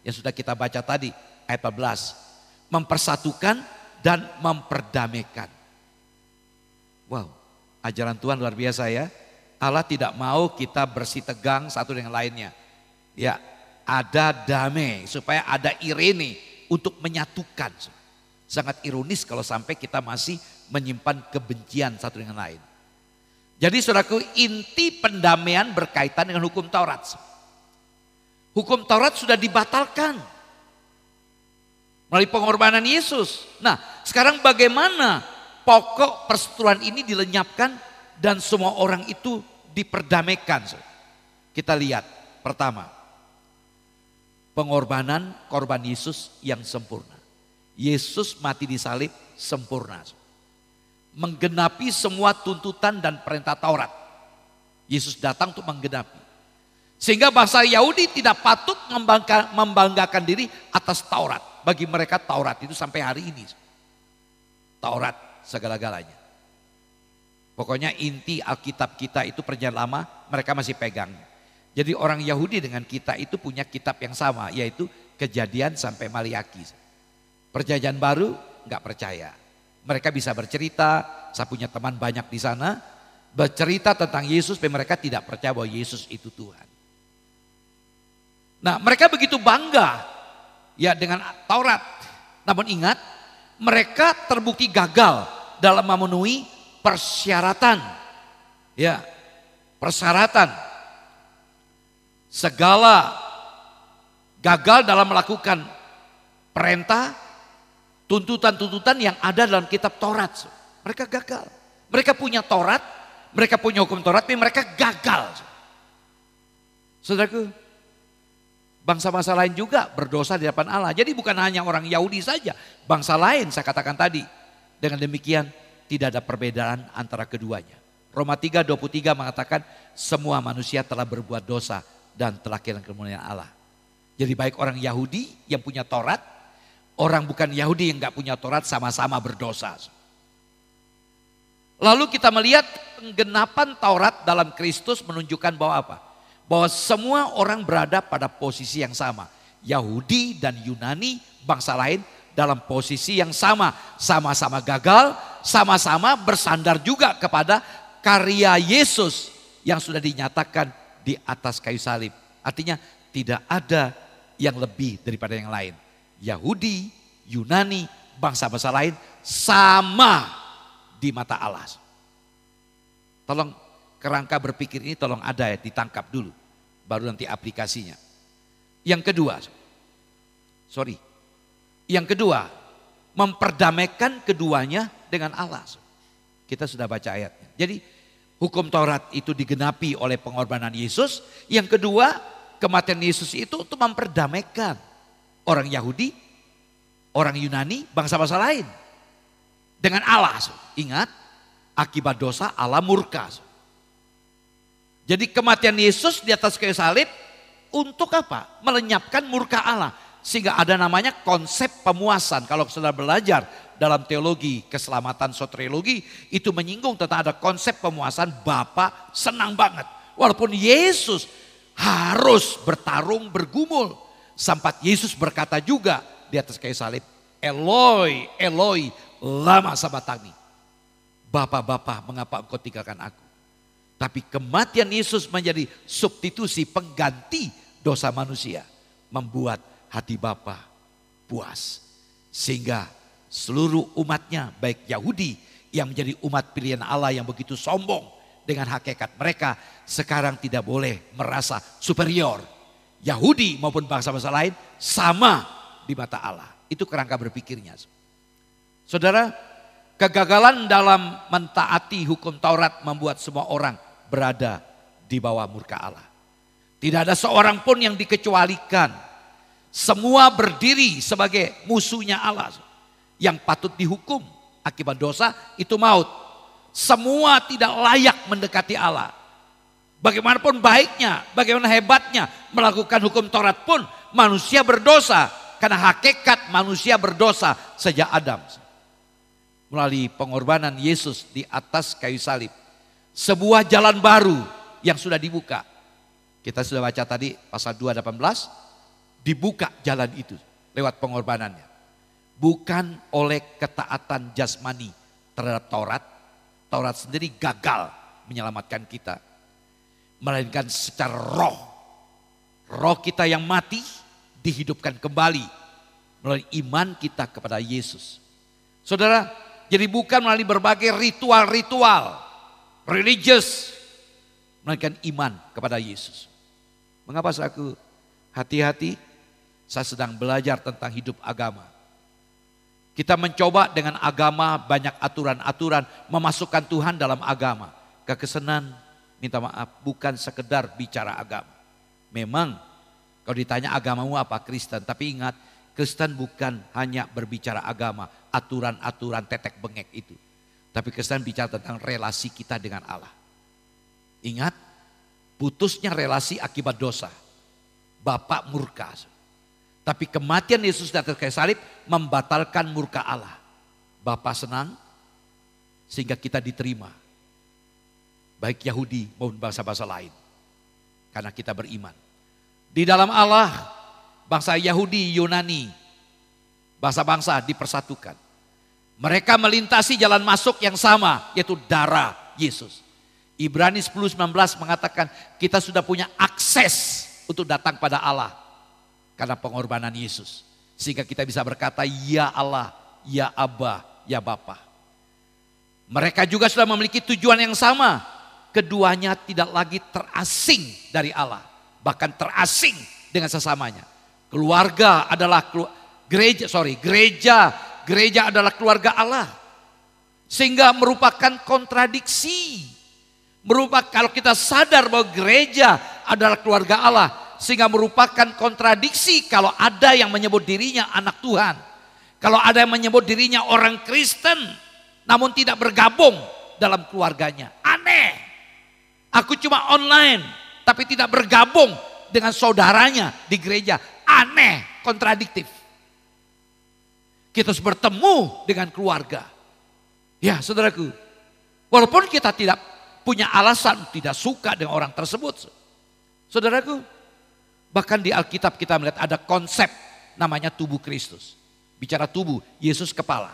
yang sudah kita baca tadi ayat 14. Mempersatukan dan memperdamaikan. Wow, ajaran Tuhan luar biasa ya. Allah tidak mau kita bersih tegang satu dengan lainnya. Ya, ada damai supaya ada irene untuk menyatukan. Sangat ironis kalau sampai kita masih menyimpan kebencian satu dengan lain. Jadi saudaraku, inti pendamaian berkaitan dengan hukum Taurat. Hukum Taurat sudah dibatalkan melalui pengorbanan Yesus. Nah, sekarang bagaimana pokok perseteruan ini dilenyapkan dan semua orang itu diperdamaikan? Kita lihat pertama, pengorbanan korban Yesus yang sempurna. Yesus mati di salib sempurna, menggenapi semua tuntutan dan perintah Taurat. Yesus datang untuk menggenapi. Sehingga bangsa Yahudi tidak patut membanggakan diri atas Taurat. Bagi mereka Taurat itu sampai hari ini. Taurat segala-galanya. Pokoknya inti Alkitab kita itu perjanjian lama mereka masih pegang. Jadi orang Yahudi dengan kita itu punya kitab yang sama, yaitu Kejadian sampai Maliaki. Perjanjian baru nggak percaya. Mereka bisa bercerita, saya punya teman banyak di sana, bercerita tentang Yesus, tapi mereka tidak percaya bahwa Yesus itu Tuhan. Nah, mereka begitu bangga ya dengan Taurat. Namun ingat, mereka terbukti gagal dalam memenuhi persyaratan. Ya, persyaratan. Segala gagal dalam melakukan perintah, tuntutan-tuntutan yang ada dalam kitab Taurat. Mereka gagal. Mereka punya Taurat, mereka punya hukum Taurat, tapi mereka gagal. Saudaraku, bangsa-bangsa lain juga berdosa di hadapan Allah. Jadi bukan hanya orang Yahudi saja, bangsa lain saya katakan tadi. Dengan demikian tidak ada perbedaan antara keduanya. Roma 3:23 mengatakan semua manusia telah berbuat dosa dan telah kehilangan kemuliaan Allah. Jadi baik orang Yahudi yang punya Taurat, orang bukan Yahudi yang gak punya Taurat sama-sama berdosa. Lalu kita melihat penggenapan Taurat dalam Kristus menunjukkan bahwa apa? Bahwa semua orang berada pada posisi yang sama. Yahudi dan Yunani, bangsa lain dalam posisi yang sama. Sama-sama gagal, sama-sama bersandar juga kepada karya Yesus yang sudah dinyatakan di atas kayu salib. Artinya tidak ada yang lebih daripada yang lain. Yahudi, Yunani, bangsa-bangsa lain sama di mata Allah. Tolong kerangka berpikir ini tolong ada ya, ditangkap dulu. Baru nanti aplikasinya. Yang kedua, memperdamaikan keduanya dengan Allah. Kita sudah baca ayatnya. Jadi hukum Taurat itu digenapi oleh pengorbanan Yesus. Yang kedua, kematian Yesus itu untuk memperdamaikan orang Yahudi, orang Yunani, bangsa-bangsa lain dengan Allah. Ingat, akibat dosa Allah murka. Jadi kematian Yesus di atas kayu salib untuk apa? Melenyapkan murka Allah. Sehingga ada namanya konsep pemuasan. Kalau saudara belajar dalam teologi keselamatan soteriologi, itu menyinggung tentang ada konsep pemuasan. Bapa senang banget. Walaupun Yesus harus bertarung, bergumul. Sampai Yesus berkata juga di atas kayu salib, Eloi, Eloi, lama sabachthani. Bapa, mengapa engkau tinggalkan aku? Tapi kematian Yesus menjadi substitusi pengganti dosa manusia. Membuat hati Bapa puas. Sehingga seluruh umatnya, baik Yahudi yang menjadi umat pilihan Allah yang begitu sombong dengan hakikat mereka, sekarang tidak boleh merasa superior. Yahudi maupun bangsa-bangsa lain sama di mata Allah. Itu kerangka berpikirnya. Saudara, kegagalan dalam mentaati hukum Taurat membuat semua orang berada di bawah murka Allah. Tidak ada seorang pun yang dikecualikan. Semua berdiri sebagai musuhnya Allah. Yang patut dihukum akibat dosa itu maut. Semua tidak layak mendekati Allah. Bagaimanapun baiknya, bagaimana hebatnya melakukan hukum Taurat pun manusia berdosa. Karena hakikat manusia berdosa sejak Adam. Melalui pengorbanan Yesus di atas kayu salib. Sebuah jalan baru yang sudah dibuka. Kita sudah baca tadi pasal 2:18. Dibuka jalan itu lewat pengorbanannya. bukan oleh ketaatan jasmani terhadap Taurat. Taurat sendiri gagal menyelamatkan kita. Melainkan secara roh. Roh kita yang mati dihidupkan kembali melalui iman kita kepada Yesus. Saudara, jadi bukan melalui berbagai ritual-ritual religious, melainkan iman kepada Yesus. Mengapa aku hati-hati? Saya sedang belajar tentang hidup agama. Kita mencoba dengan agama banyak aturan-aturan, memasukkan Tuhan dalam agama. Kekesenan, minta maaf, bukan sekedar bicara agama. Memang kalau ditanya agamamu apa, Kristen. Tapi ingat, Kristen bukan hanya berbicara agama, aturan-aturan tetek bengek itu. Tapi Kristen bicara tentang relasi kita dengan Allah. Ingat, putusnya relasi akibat dosa. Bapa murka. Tapi kematian Yesus di atas kayu salib membatalkan murka Allah. Bapa senang sehingga kita diterima. Baik Yahudi maupun bangsa-bangsa lain. Karena kita beriman. Di dalam Allah, bangsa Yahudi, Yunani, bangsa-bangsa dipersatukan. Mereka melintasi jalan masuk yang sama, yaitu darah Yesus. Ibrani 10:19 mengatakan kita sudah punya akses untuk datang pada Allah karena pengorbanan Yesus. Sehingga kita bisa berkata, ya Allah, ya Abba, ya Bapa. Mereka juga sudah memiliki tujuan yang sama. Keduanya tidak lagi terasing dari Allah, bahkan terasing dengan sesamanya. Keluarga adalah gereja adalah keluarga Allah. Sehingga merupakan kontradiksi. Kalau kita sadar bahwa gereja adalah keluarga Allah, sehingga merupakan kontradiksi kalau ada yang menyebut dirinya anak Tuhan. Kalau ada yang menyebut dirinya orang Kristen, namun tidak bergabung dalam keluarganya. Aneh. Aku cuma online, tapi tidak bergabung dengan saudaranya di gereja. Aneh, kontradiktif. Kita harus bertemu dengan keluarga. Ya saudaraku, walaupun kita tidak punya alasan tidak suka dengan orang tersebut. Saudaraku, bahkan di Alkitab kita melihat ada konsep namanya tubuh Kristus. Bicara tubuh, Yesus kepala.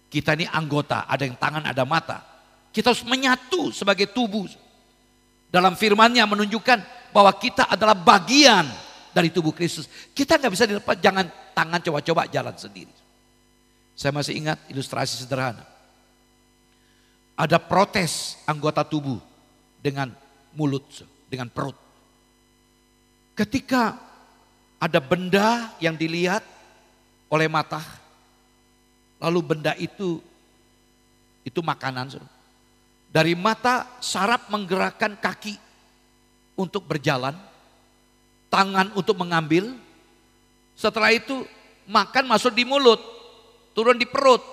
Kita ini anggota, ada yang tangan, ada mata. Kita harus menyatu sebagai tubuh. Dalam firman-Nya menunjukkan bahwa kita adalah bagian dari tubuh Kristus. Kita nggak bisa dilepas, jangan tangan coba-coba jalan sendiri. Saya masih ingat ilustrasi sederhana. Ada protes anggota tubuh dengan mulut, dengan perut. Ketika ada benda yang dilihat oleh mata, lalu benda itu makanan. Dari mata saraf menggerakkan kaki untuk berjalan, tangan untuk mengambil. Setelah itu makan masuk di mulut, turun di perut.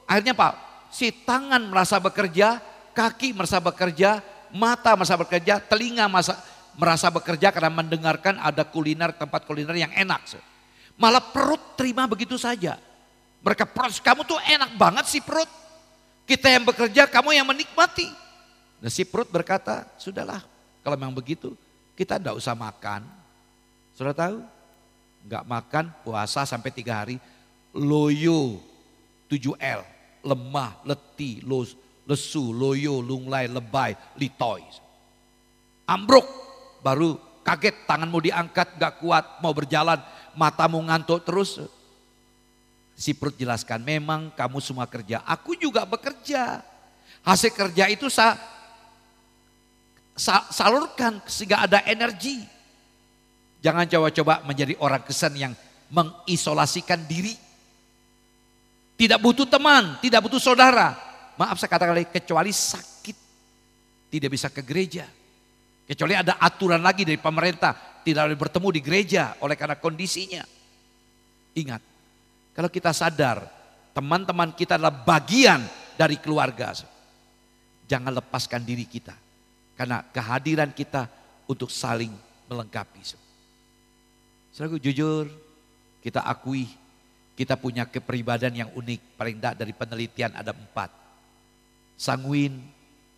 Akhirnya Pak, si tangan merasa bekerja, kaki merasa bekerja, mata merasa bekerja, telinga merasa bekerja karena mendengarkan ada tempat kuliner yang enak. Malah perut terima begitu saja. Mereka protes, kamu tuh enak banget sih perut. Kita yang bekerja, kamu yang menikmati. Nah si perut berkata, sudahlah kalau memang begitu kita enggak usah makan. Sudah tahu? Enggak makan puasa sampai 3 hari. Loyo 7L, lemah, letih, lesu, loyo, lunglai, lebay, litoy. Ambruk, baru kaget tanganmu diangkat gak kuat mau berjalan, matamu ngantuk terus. Si perut jelaskan, memang kamu semua kerja, aku juga bekerja. Hasil kerja itu salurkan sehingga ada energi. Jangan coba-coba menjadi orang Kristen yang mengisolasikan diri. Tidak butuh teman, tidak butuh saudara. Maaf saya katakan lagi, kecuali sakit. Tidak bisa ke gereja. Kecuali ada aturan lagi dari pemerintah, tidak boleh bertemu di gereja oleh karena kondisinya. Ingat, kalau kita sadar teman-teman kita adalah bagian dari keluarga, jangan lepaskan diri kita. Karena kehadiran kita untuk saling melengkapi. Saudaraku jujur, kita akui kita punya kepribadian yang unik. Paling tidak dari penelitian ada 4. Sanguin,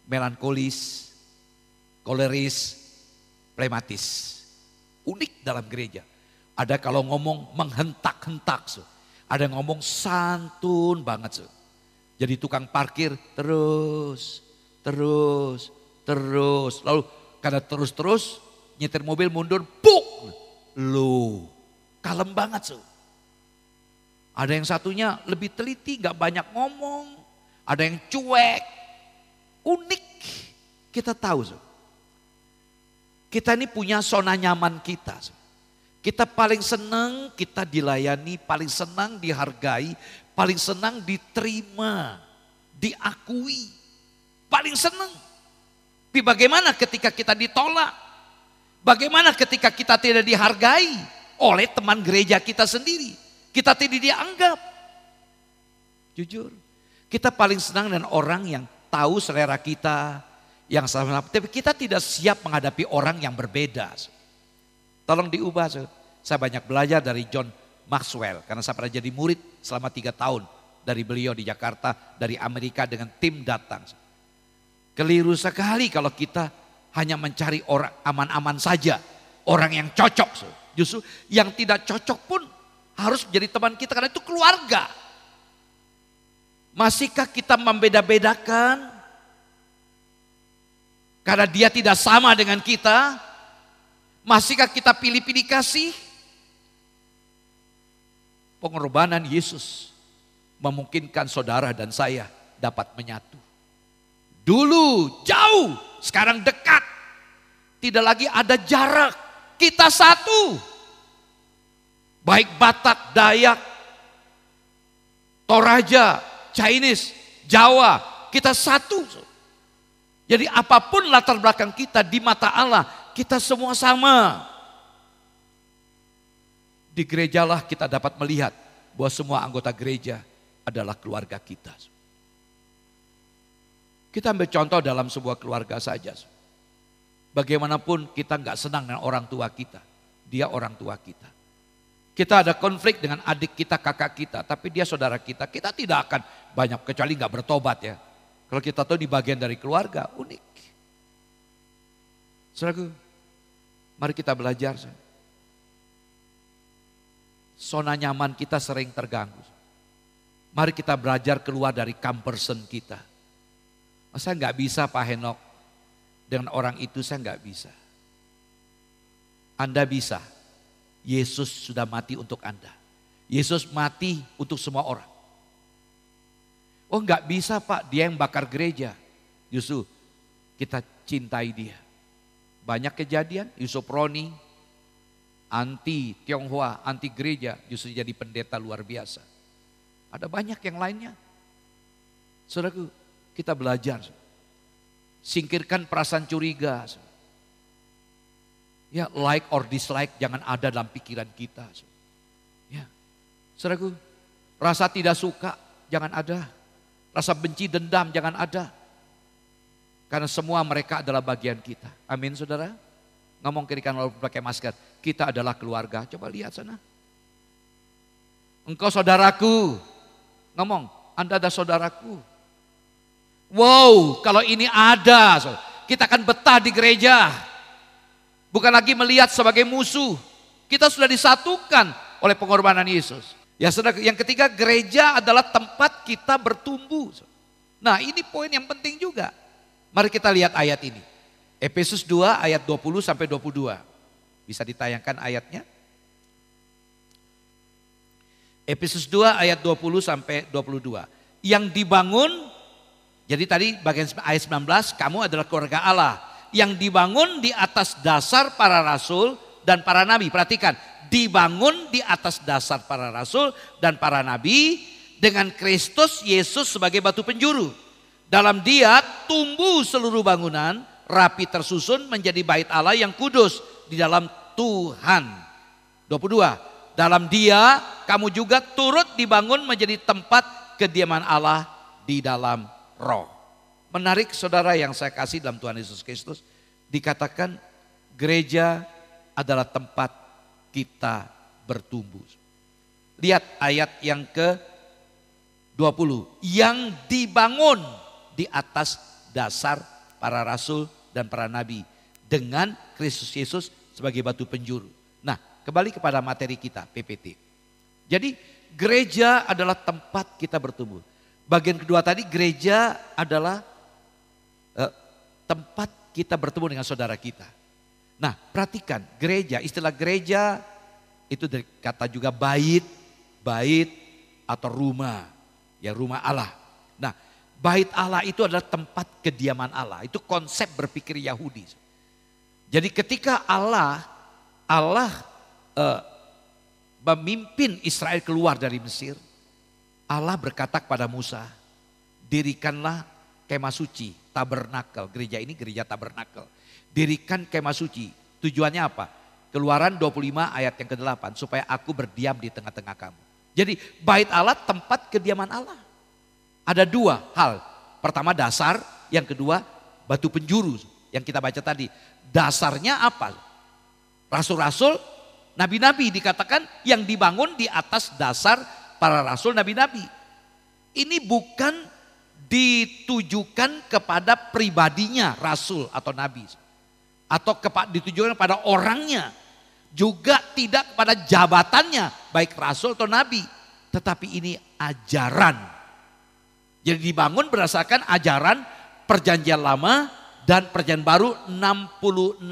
melankolis, koleris, flematis. Unik dalam gereja. Ada kalau ngomong menghentak-hentak. Ada yang ngomong santun banget. Jadi tukang parkir terus. Lalu karena terus nyetir mobil mundur, buk. Loh, kalem banget. Ada yang satunya lebih teliti, gak banyak ngomong. Ada yang cuek, unik. Kita tahu. Kita ini punya zona nyaman kita. Kita paling senang kita dilayani, paling senang dihargai, paling senang diterima, diakui. Paling senang. Tapi bagaimana ketika kita ditolak? Bagaimana ketika kita tidak dihargai oleh teman gereja kita sendiri? Kita tidak dianggap. Jujur. Kita paling senang dengan orang yang tahu selera kita. Yang sama, tapi kita tidak siap menghadapi orang yang berbeda. Tolong diubah. Saya banyak belajar dari John Maxwell. Karena saya pernah jadi murid selama 3 tahun dari beliau di Jakarta. Dari Amerika dengan tim datang. Keliru sekali kalau kita hanya mencari orang aman-aman saja. Orang yang cocok. Justru yang tidak cocok pun harus menjadi teman kita. Karena itu keluarga. Masihkah kita membeda-bedakan? Karena dia tidak sama dengan kita. Masihkah kita pilih-pilih kasih? Pengorbanan Yesus memungkinkan saudara dan saya dapat menyatu. Dulu jauh, sekarang dekat. Tidak lagi ada jarak, kita satu. Baik Batak, Dayak, Toraja, Chinese, Jawa, kita satu. Jadi apapun latar belakang kita di mata Allah, kita semua sama. Di gerejalah kita dapat melihat bahwa semua anggota gereja adalah keluarga kita. Kita ambil contoh dalam sebuah keluarga saja. Bagaimanapun kita nggak senang dengan orang tua kita. Dia orang tua kita. Kita ada konflik dengan adik kita, kakak kita. Tapi dia saudara kita. Kita tidak akan banyak kecuali nggak bertobat ya. Kalau kita tahu di bagian dari keluarga, unik. Saudaraku, mari kita belajar. Zona nyaman kita sering terganggu. Mari kita belajar keluar dari comfort zone kita. Saya nggak bisa Pak Henok, dengan orang itu saya nggak bisa. Anda bisa. Yesus sudah mati untuk Anda. Yesus mati untuk semua orang. Oh nggak bisa Pak, dia yang bakar gereja. Justru kita cintai dia. Banyak kejadian, Yusuf Roni, anti Tionghoa, anti gereja, justru jadi pendeta luar biasa. Ada banyak yang lainnya. Saudaraku, kita belajar. Singkirkan perasaan curiga. Ya, like or dislike jangan ada dalam pikiran kita. Ya. Saudaraku, rasa tidak suka jangan ada. Rasa benci, dendam jangan ada. Karena semua mereka adalah bagian kita. Amin saudara. Ngomong kiri kanan lalu pakai masker. Kita adalah keluarga. Coba lihat sana. Engkau saudaraku. Ngomong, Anda ada saudaraku. Wow, kalau ini ada. Kita akan betah di gereja. Bukan lagi melihat sebagai musuh. Kita sudah disatukan oleh pengorbanan Yesus. Ya saudara, yang ketiga gereja adalah tempat kita bertumbuh. Nah ini poin yang penting juga. Mari kita lihat ayat ini. Efesus 2 ayat 20 sampai 22. Bisa ditayangkan ayatnya? Efesus 2 ayat 20 sampai 22. Yang dibangun, jadi tadi bagian ayat 19, kamu adalah keluarga Allah. Yang dibangun di atas dasar para rasul dan para nabi. Perhatikan, dibangun di atas dasar para rasul dan para nabi dengan Kristus Yesus sebagai batu penjuru. Dalam dia tumbuh seluruh bangunan rapi tersusun menjadi bait Allah yang kudus di dalam Tuhan. 22. Dalam dia kamu juga turut dibangun menjadi tempat kediaman Allah di dalam roh. Menarik saudara yang saya kasih dalam Tuhan Yesus Kristus. Dikatakan gereja adalah tempat kita bertumbuh. Lihat ayat yang ke-20. Yang dibangun di atas dasar para rasul dan para nabi. Dengan Kristus Yesus sebagai batu penjuru. Nah kembali kepada materi kita PPT. Jadi gereja adalah tempat kita bertumbuh. Bagian kedua tadi, gereja adalah tempat kita bertemu dengan saudara kita. Nah, perhatikan gereja, istilah gereja itu dari kata juga bait atau rumah, ya rumah Allah. Nah, bait Allah itu adalah tempat kediaman Allah, itu konsep berpikir Yahudi. Jadi ketika Allah memimpin Israel keluar dari Mesir, Allah berkata kepada Musa, dirikanlah kemah suci, tabernakel. Gereja ini gereja tabernakel. Dirikan kemah suci. Tujuannya apa? Keluaran 25 ayat yang ke-8. Supaya aku berdiam di tengah-tengah kamu. Jadi bait Allah tempat kediaman Allah. Ada dua hal. Pertama dasar, yang kedua batu penjuru. Yang kita baca tadi. Dasarnya apa? Rasul-rasul, nabi-nabi dikatakan yang dibangun di atas dasar para rasul, nabi-nabi. Ini bukan ditujukan kepada pribadinya rasul atau nabi. Atau ditujukan kepada orangnya. Juga tidak kepada jabatannya, baik rasul atau nabi. Tetapi ini ajaran. Jadi dibangun berdasarkan ajaran perjanjian lama dan perjanjian baru 66.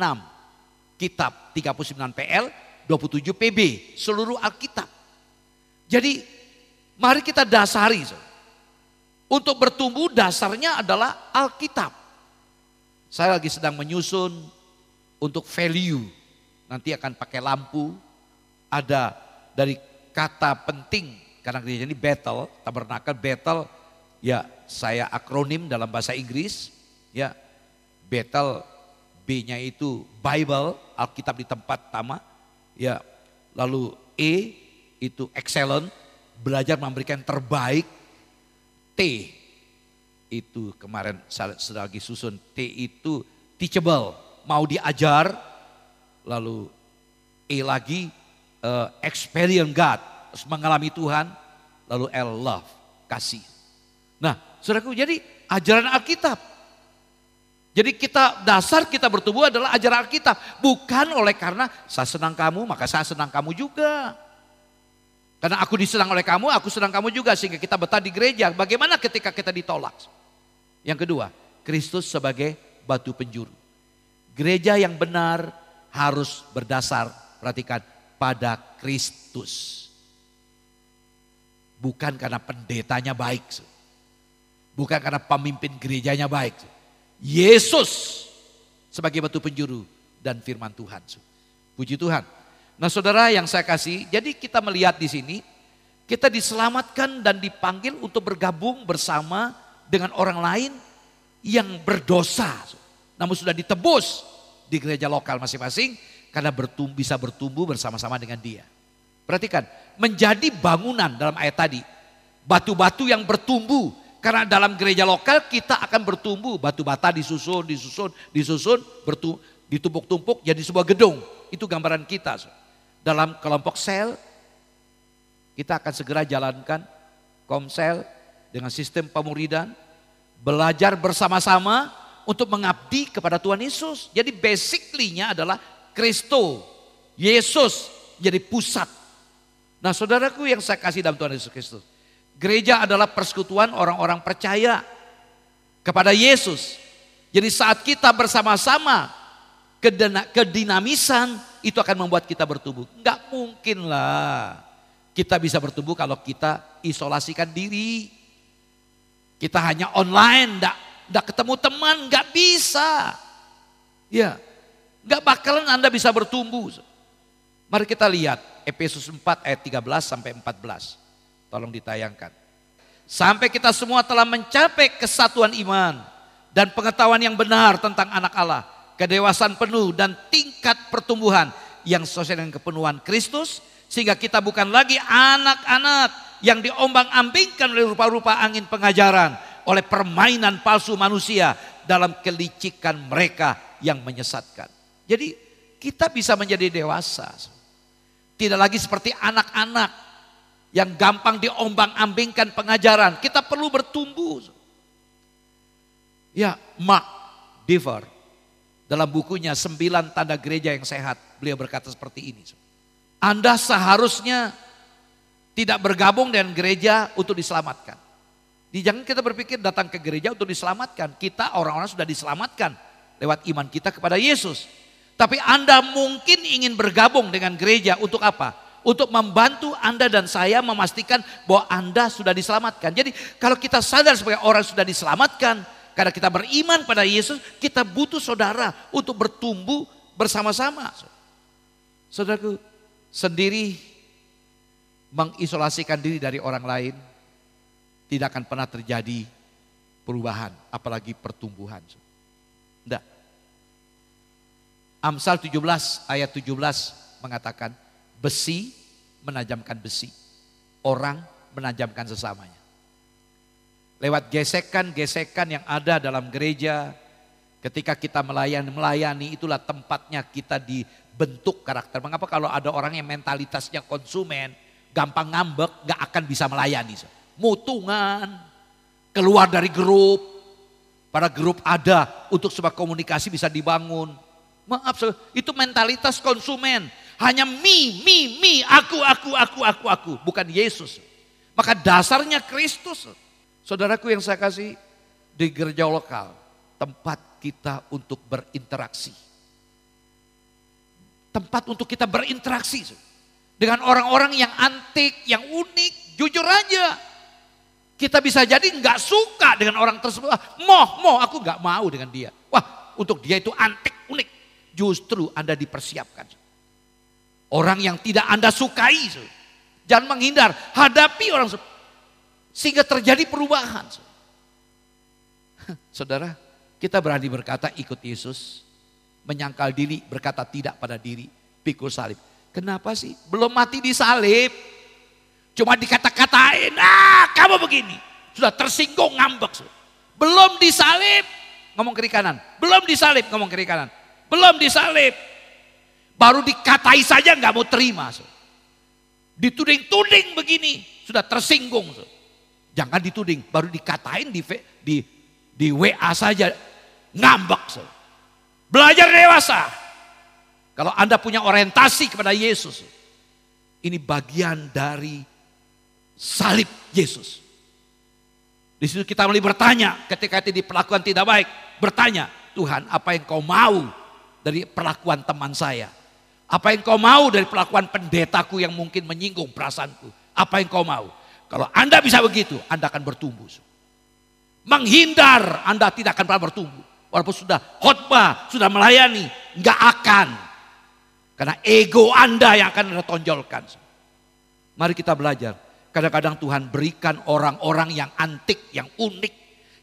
Kitab 39 PL, 27 PB, seluruh Alkitab. Jadi mari kita dasari. Untuk bertumbuh dasarnya adalah Alkitab. Saya lagi sedang menyusun untuk value. Nanti akan pakai lampu. Ada dari kata penting. Karena gereja ini Bethel, tabernakel Bethel. Ya saya akronim dalam bahasa Inggris. Ya Bethel, B-nya itu Bible, Alkitab di tempat pertama. Ya lalu E itu excellent, belajar memberikan terbaik. T itu kemarin saya sedang lagi susun, T itu teachable, mau diajar. Lalu E lagi experience God, mengalami Tuhan. Lalu L love, kasih. Nah saudaraku, jadi ajaran Alkitab. Jadi dasar kita bertumbuh adalah ajaran Alkitab. Bukan oleh karena saya senang kamu maka saya senang kamu juga. Karena aku disenang oleh kamu, aku senang kamu juga. Sehingga kita betah di gereja. Bagaimana ketika kita ditolak? Yang kedua, Kristus sebagai batu penjuru. Gereja yang benar harus berdasar, perhatikan, pada Kristus. Bukan karena pendetanya baik. Bukan karena pemimpin gerejanya baik. Yesus sebagai batu penjuru dan firman Tuhan. Puji Tuhan. Nah saudara yang saya kasih, jadi kita melihat di sini, kita diselamatkan dan dipanggil untuk bergabung bersama dengan orang lain yang berdosa. Namun sudah ditebus di gereja lokal masing-masing karena bisa bertumbuh bersama-sama dengan dia. Perhatikan, menjadi bangunan dalam ayat tadi. Batu-batu yang bertumbuh. Karena dalam gereja lokal kita akan bertumbuh. Batu bata disusun, ditumpuk-tumpuk jadi sebuah gedung. Itu gambaran kita. Dalam kelompok sel, kita akan segera jalankan komsel dengan sistem pemuridan. Belajar bersama-sama untuk mengabdi kepada Tuhan Yesus. Jadi basically-nya adalah Kristo, Yesus jadi pusat. Nah saudaraku yang saya kasih dalam Tuhan Yesus Kristus. Gereja adalah persekutuan orang-orang percaya kepada Yesus. Jadi saat kita bersama-sama kedinamisan itu akan membuat kita bertumbuh. Enggak mungkin lah kita bisa bertumbuh kalau kita isolasikan diri. Kita hanya online, enggak ketemu teman, enggak bisa. Ya, enggak bakalan Anda bisa bertumbuh. Mari kita lihat Efesus 4 ayat 13 sampai 14. Tolong ditayangkan. Sampai kita semua telah mencapai kesatuan iman dan pengetahuan yang benar tentang anak Allah. Kedewasaan penuh dan tingkat pertumbuhan yang sesuai dengan kepenuhan Kristus. Sehingga kita bukan lagi anak-anak yang diombang-ambingkan oleh rupa-rupa angin pengajaran. Oleh permainan palsu manusia dalam kelicikan mereka yang menyesatkan. Jadi kita bisa menjadi dewasa. Tidak lagi seperti anak-anak yang gampang diombang-ambingkan pengajaran. Kita perlu bertumbuh. Ya, Mark Dever dalam bukunya 9 Tanda Gereja yang Sehat, beliau berkata seperti ini. Anda seharusnya Tidak bergabung dengan gereja untuk diselamatkan. Jangan kita berpikir datang ke gereja untuk diselamatkan. Kita orang-orang sudah diselamatkan lewat iman kita kepada Yesus. Tapi Anda mungkin ingin bergabung dengan gereja untuk apa? Untuk membantu Anda dan saya memastikan bahwa Anda sudah diselamatkan. Jadi kalau kita sadar sebagai orang sudah diselamatkan, karena kita beriman pada Yesus, kita butuh saudara untuk bertumbuh bersama-sama. Saudaraku, sendiri mengisolasikan diri dari orang lain, tidak akan pernah terjadi perubahan, apalagi pertumbuhan. Tidak. Amsal 17 ayat 17 mengatakan, besi menajamkan besi, orang menajamkan sesamanya. Lewat gesekan-gesekan yang ada dalam gereja, ketika kita melayani, itulah tempatnya kita dibentuk karakter. Mengapa kalau ada orang yang mentalitasnya konsumen, gampang ngambek, gak akan bisa melayani. Mutungan, keluar dari grup, pada grup ada untuk sebuah komunikasi bisa dibangun. Maaf, itu mentalitas konsumen. Hanya me, aku, bukan Yesus. Maka dasarnya Kristus. Saudaraku yang saya kasih, di gereja lokal, tempat kita untuk berinteraksi. Tempat untuk kita berinteraksi dengan orang-orang yang antik, yang unik. Jujur aja, kita bisa jadi nggak suka dengan orang tersebut. Aku nggak mau dengan dia. Wah, untuk dia itu antik, unik. Justru Anda dipersiapkan. Orang yang tidak Anda sukai, jangan menghindar, hadapi orang tersebut. Sehingga terjadi perubahan. Saudara, kita berani berkata ikut Yesus, menyangkal diri, berkata tidak pada diri, pikul salib. Kenapa sih? Belum mati di salib. Cuma dikata-katain, kamu begini. Sudah tersinggung, ngambek. Belum disalib, ngomong kiri kanan. Belum disalib, ngomong kiri kanan. Belum disalib. Baru dikatai saja nggak mau terima. Dituding-tuding begini, sudah tersinggung. Jangan dituding, baru dikatain di WA saja, ngambek. Belajar dewasa. Kalau Anda punya orientasi kepada Yesus, ini bagian dari salib Yesus. Di situ kita mulai bertanya, ketika itu diperlakukan tidak baik, bertanya, Tuhan, apa yang kau mau dari perlakuan teman saya? Apa yang kau mau dari perlakuan pendetaku yang mungkin menyinggung perasaanku? Apa yang kau mau? Kalau Anda bisa begitu, Anda akan bertumbuh. Menghindar, Anda tidak akan pernah bertumbuh. Walaupun sudah khotbah, sudah melayani, nggak akan. Karena ego Anda yang akan Anda tonjolkan. Mari kita belajar. Kadang-kadang Tuhan berikan orang-orang yang antik, yang unik,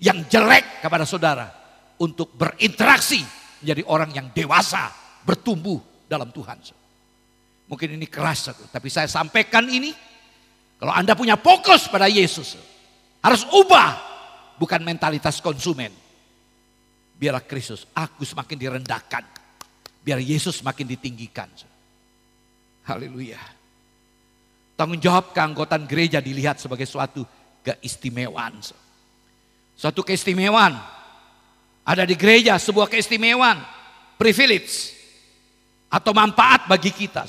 yang jelek kepada saudara. Untuk berinteraksi menjadi orang yang dewasa, bertumbuh dalam Tuhan. Mungkin ini keras, tapi saya sampaikan ini. Kalau Anda punya fokus pada Yesus, harus ubah, bukan mentalitas konsumen. Biarlah Kristus, aku semakin direndahkan. Biar Yesus semakin ditinggikan. Haleluya. Tanggung jawab keanggotaan gereja dilihat sebagai suatu keistimewaan. Suatu keistimewaan. Ada di gereja sebuah keistimewaan. Privilege. Atau manfaat bagi kita.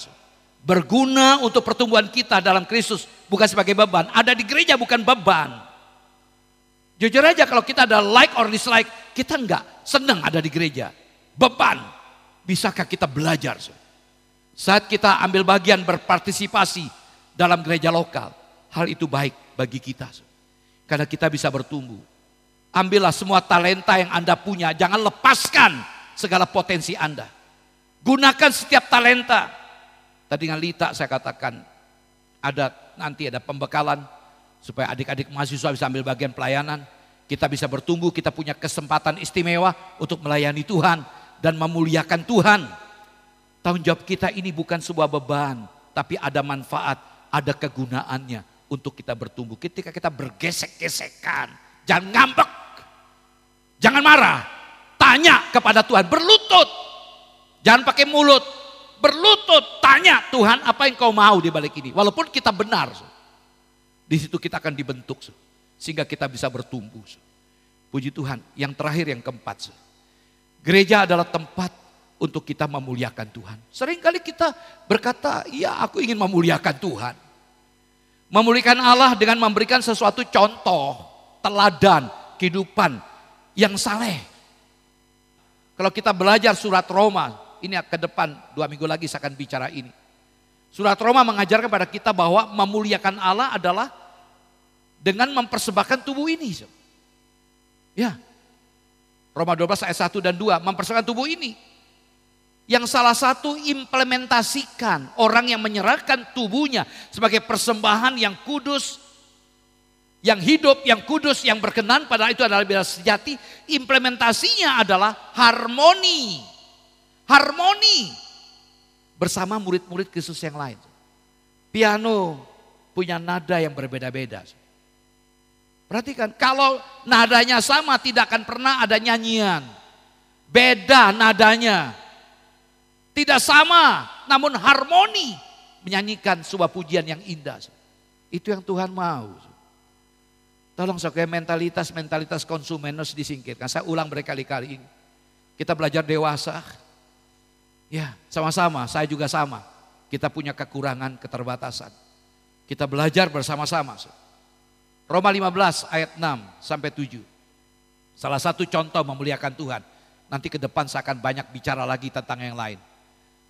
Berguna untuk pertumbuhan kita dalam Kristus. Bukan sebagai beban. Ada di gereja bukan beban. Jujur aja kalau kita ada like or dislike. Kita enggak senang ada di gereja. Beban. Bisakah kita belajar? Saat kita ambil bagian berpartisipasi dalam gereja lokal. Hal itu baik bagi kita. Karena kita bisa bertumbuh. Ambillah semua talenta yang Anda punya. Jangan lepaskan segala potensi Anda. Gunakan setiap talenta. Tadi dengan Lita saya katakan. Nanti ada pembekalan. Supaya adik-adik mahasiswa bisa ambil bagian pelayanan. Kita bisa bertumbuh. Kita punya kesempatan istimewa untuk melayani Tuhan. Dan memuliakan Tuhan. Tanggung jawab kita ini bukan sebuah beban. Tapi ada manfaat. Ada kegunaannya untuk kita bertumbuh. Ketika kita bergesek-gesekan. Jangan ngambek. Jangan marah. Tanya kepada Tuhan. Berlutut. Jangan pakai mulut. Berlutut. Tanya Tuhan apa yang kau mau di balik ini. Walaupun kita benar. Di situ kita akan dibentuk. Sehingga kita bisa bertumbuh. Puji Tuhan. Yang terakhir yang keempat. Gereja adalah tempat untuk kita memuliakan Tuhan. Seringkali kita berkata, ya aku ingin memuliakan Tuhan. Memulihkan Allah dengan memberikan sesuatu contoh, teladan, kehidupan yang saleh. Kalau kita belajar surat Roma, ini ke depan 2 minggu lagi saya akan bicara ini. Surat Roma mengajarkan kepada kita bahwa memuliakan Allah adalah dengan mempersembahkan tubuh ini. Ya. Roma 12 ayat 1 dan 2, mempersembahkan tubuh ini. Yang salah satu implementasikan orang yang menyerahkan tubuhnya sebagai persembahan yang kudus, yang hidup, yang kudus, yang berkenan pada itu adalah bila sejati. Implementasinya adalah harmoni. Harmoni bersama murid-murid Kristus yang lain. Piano punya nada yang berbeda-beda. Perhatikan, kalau nadanya sama tidak akan pernah ada nyanyian. Beda nadanya. Tidak sama, namun harmoni menyanyikan sebuah pujian yang indah. Itu yang Tuhan mau. Tolong supaya mentalitas konsumen harus disingkirkan. Saya ulang berkali-kali ini. Kita belajar dewasa. Ya, sama-sama, saya juga sama. Kita punya kekurangan, keterbatasan. Kita belajar bersama-sama. Roma 15 ayat 6 sampai 7. Salah satu contoh memuliakan Tuhan. Nanti ke depan saya akan banyak bicara lagi tentang yang lain.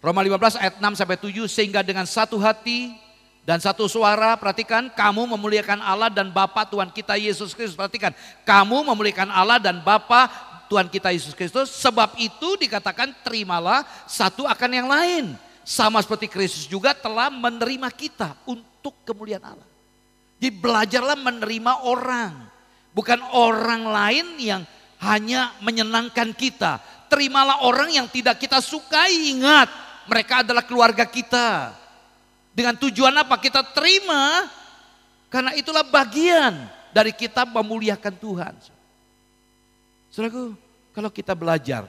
Roma 15 ayat 6 sampai 7, sehingga dengan satu hati dan satu suara, perhatikan, kamu memuliakan Allah dan Bapa Tuhan kita Yesus Kristus. Perhatikan, kamu memuliakan Allah dan Bapa Tuhan kita Yesus Kristus. Sebab itu dikatakan terimalah satu akan yang lain. Sama seperti Kristus juga telah menerima kita untuk kemuliaan Allah. Jadi belajarlah menerima orang. Bukan orang lain yang hanya menyenangkan kita. Terimalah orang yang tidak kita sukai. Ingat, mereka adalah keluarga kita. Dengan tujuan apa kita terima? Karena itulah bagian dari kita memuliakan Tuhan. Saudaraku, kalau kita belajar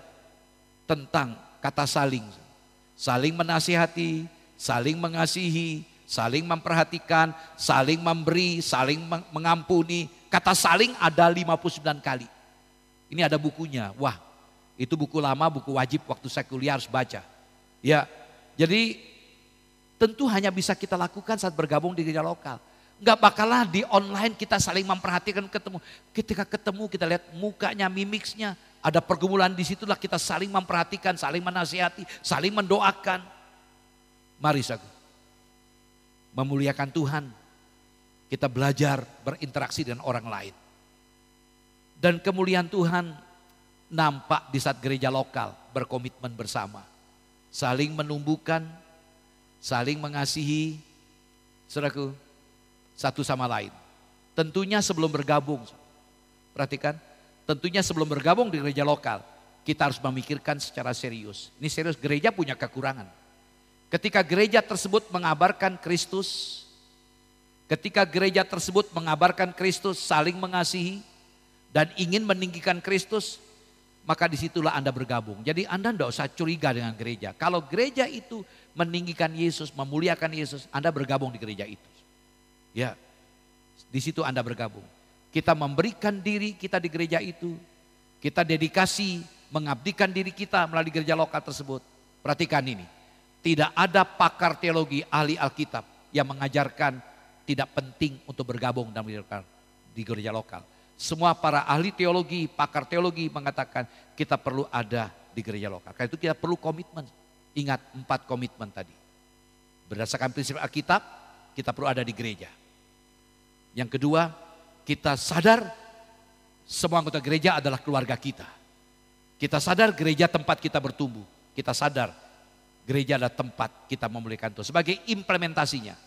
tentang kata saling. Saling menasihati, saling mengasihi, saling memperhatikan, saling memberi, saling mengampuni. Kata saling ada 59 kali. Ini ada bukunya. Wah, itu buku lama, buku wajib waktu saya kuliah harus baca. Ya, jadi tentu hanya bisa kita lakukan saat bergabung di gereja lokal. Enggak bakalah di online kita saling memperhatikan ketemu. Ketika ketemu kita lihat mukanya, mimiksnya. Ada pergumulan di situlah kita saling memperhatikan, saling menasihati, saling mendoakan. Mari saudara, memuliakan Tuhan. Kita belajar berinteraksi dengan orang lain. Dan kemuliaan Tuhan nampak di saat gereja lokal berkomitmen bersama. Saling menumbuhkan, saling mengasihi, saudaraku, satu sama lain. Tentunya sebelum bergabung, perhatikan, tentunya sebelum bergabung di gereja lokal, kita harus memikirkan secara serius. Ini serius, gereja punya kekurangan. Ketika gereja tersebut mengabarkan Kristus, ketika gereja tersebut mengabarkan Kristus, saling mengasihi, dan ingin meninggikan Kristus, maka disitulah Anda bergabung. Jadi Anda tidak usah curiga dengan gereja. Kalau gereja itu meninggikan Yesus, memuliakan Yesus, Anda bergabung di gereja itu. Ya, di situ Anda bergabung. Kita memberikan diri kita di gereja itu. Kita dedikasi, mengabdikan diri kita melalui gereja lokal tersebut. Perhatikan ini. Tidak ada pakar teologi, ahli Alkitab yang mengajarkan tidak penting untuk bergabung di gereja lokal. Semua para ahli teologi, pakar teologi mengatakan kita perlu ada di gereja lokal. Karena itu kita perlu komitmen. Ingat 4 komitmen tadi. Berdasarkan prinsip Alkitab, kita perlu ada di gereja. Yang kedua, kita sadar semua anggota gereja adalah keluarga kita. Kita sadar gereja tempat kita bertumbuh. Kita sadar gereja adalah tempat kita memuliakan Tuhan. Sebagai implementasinya,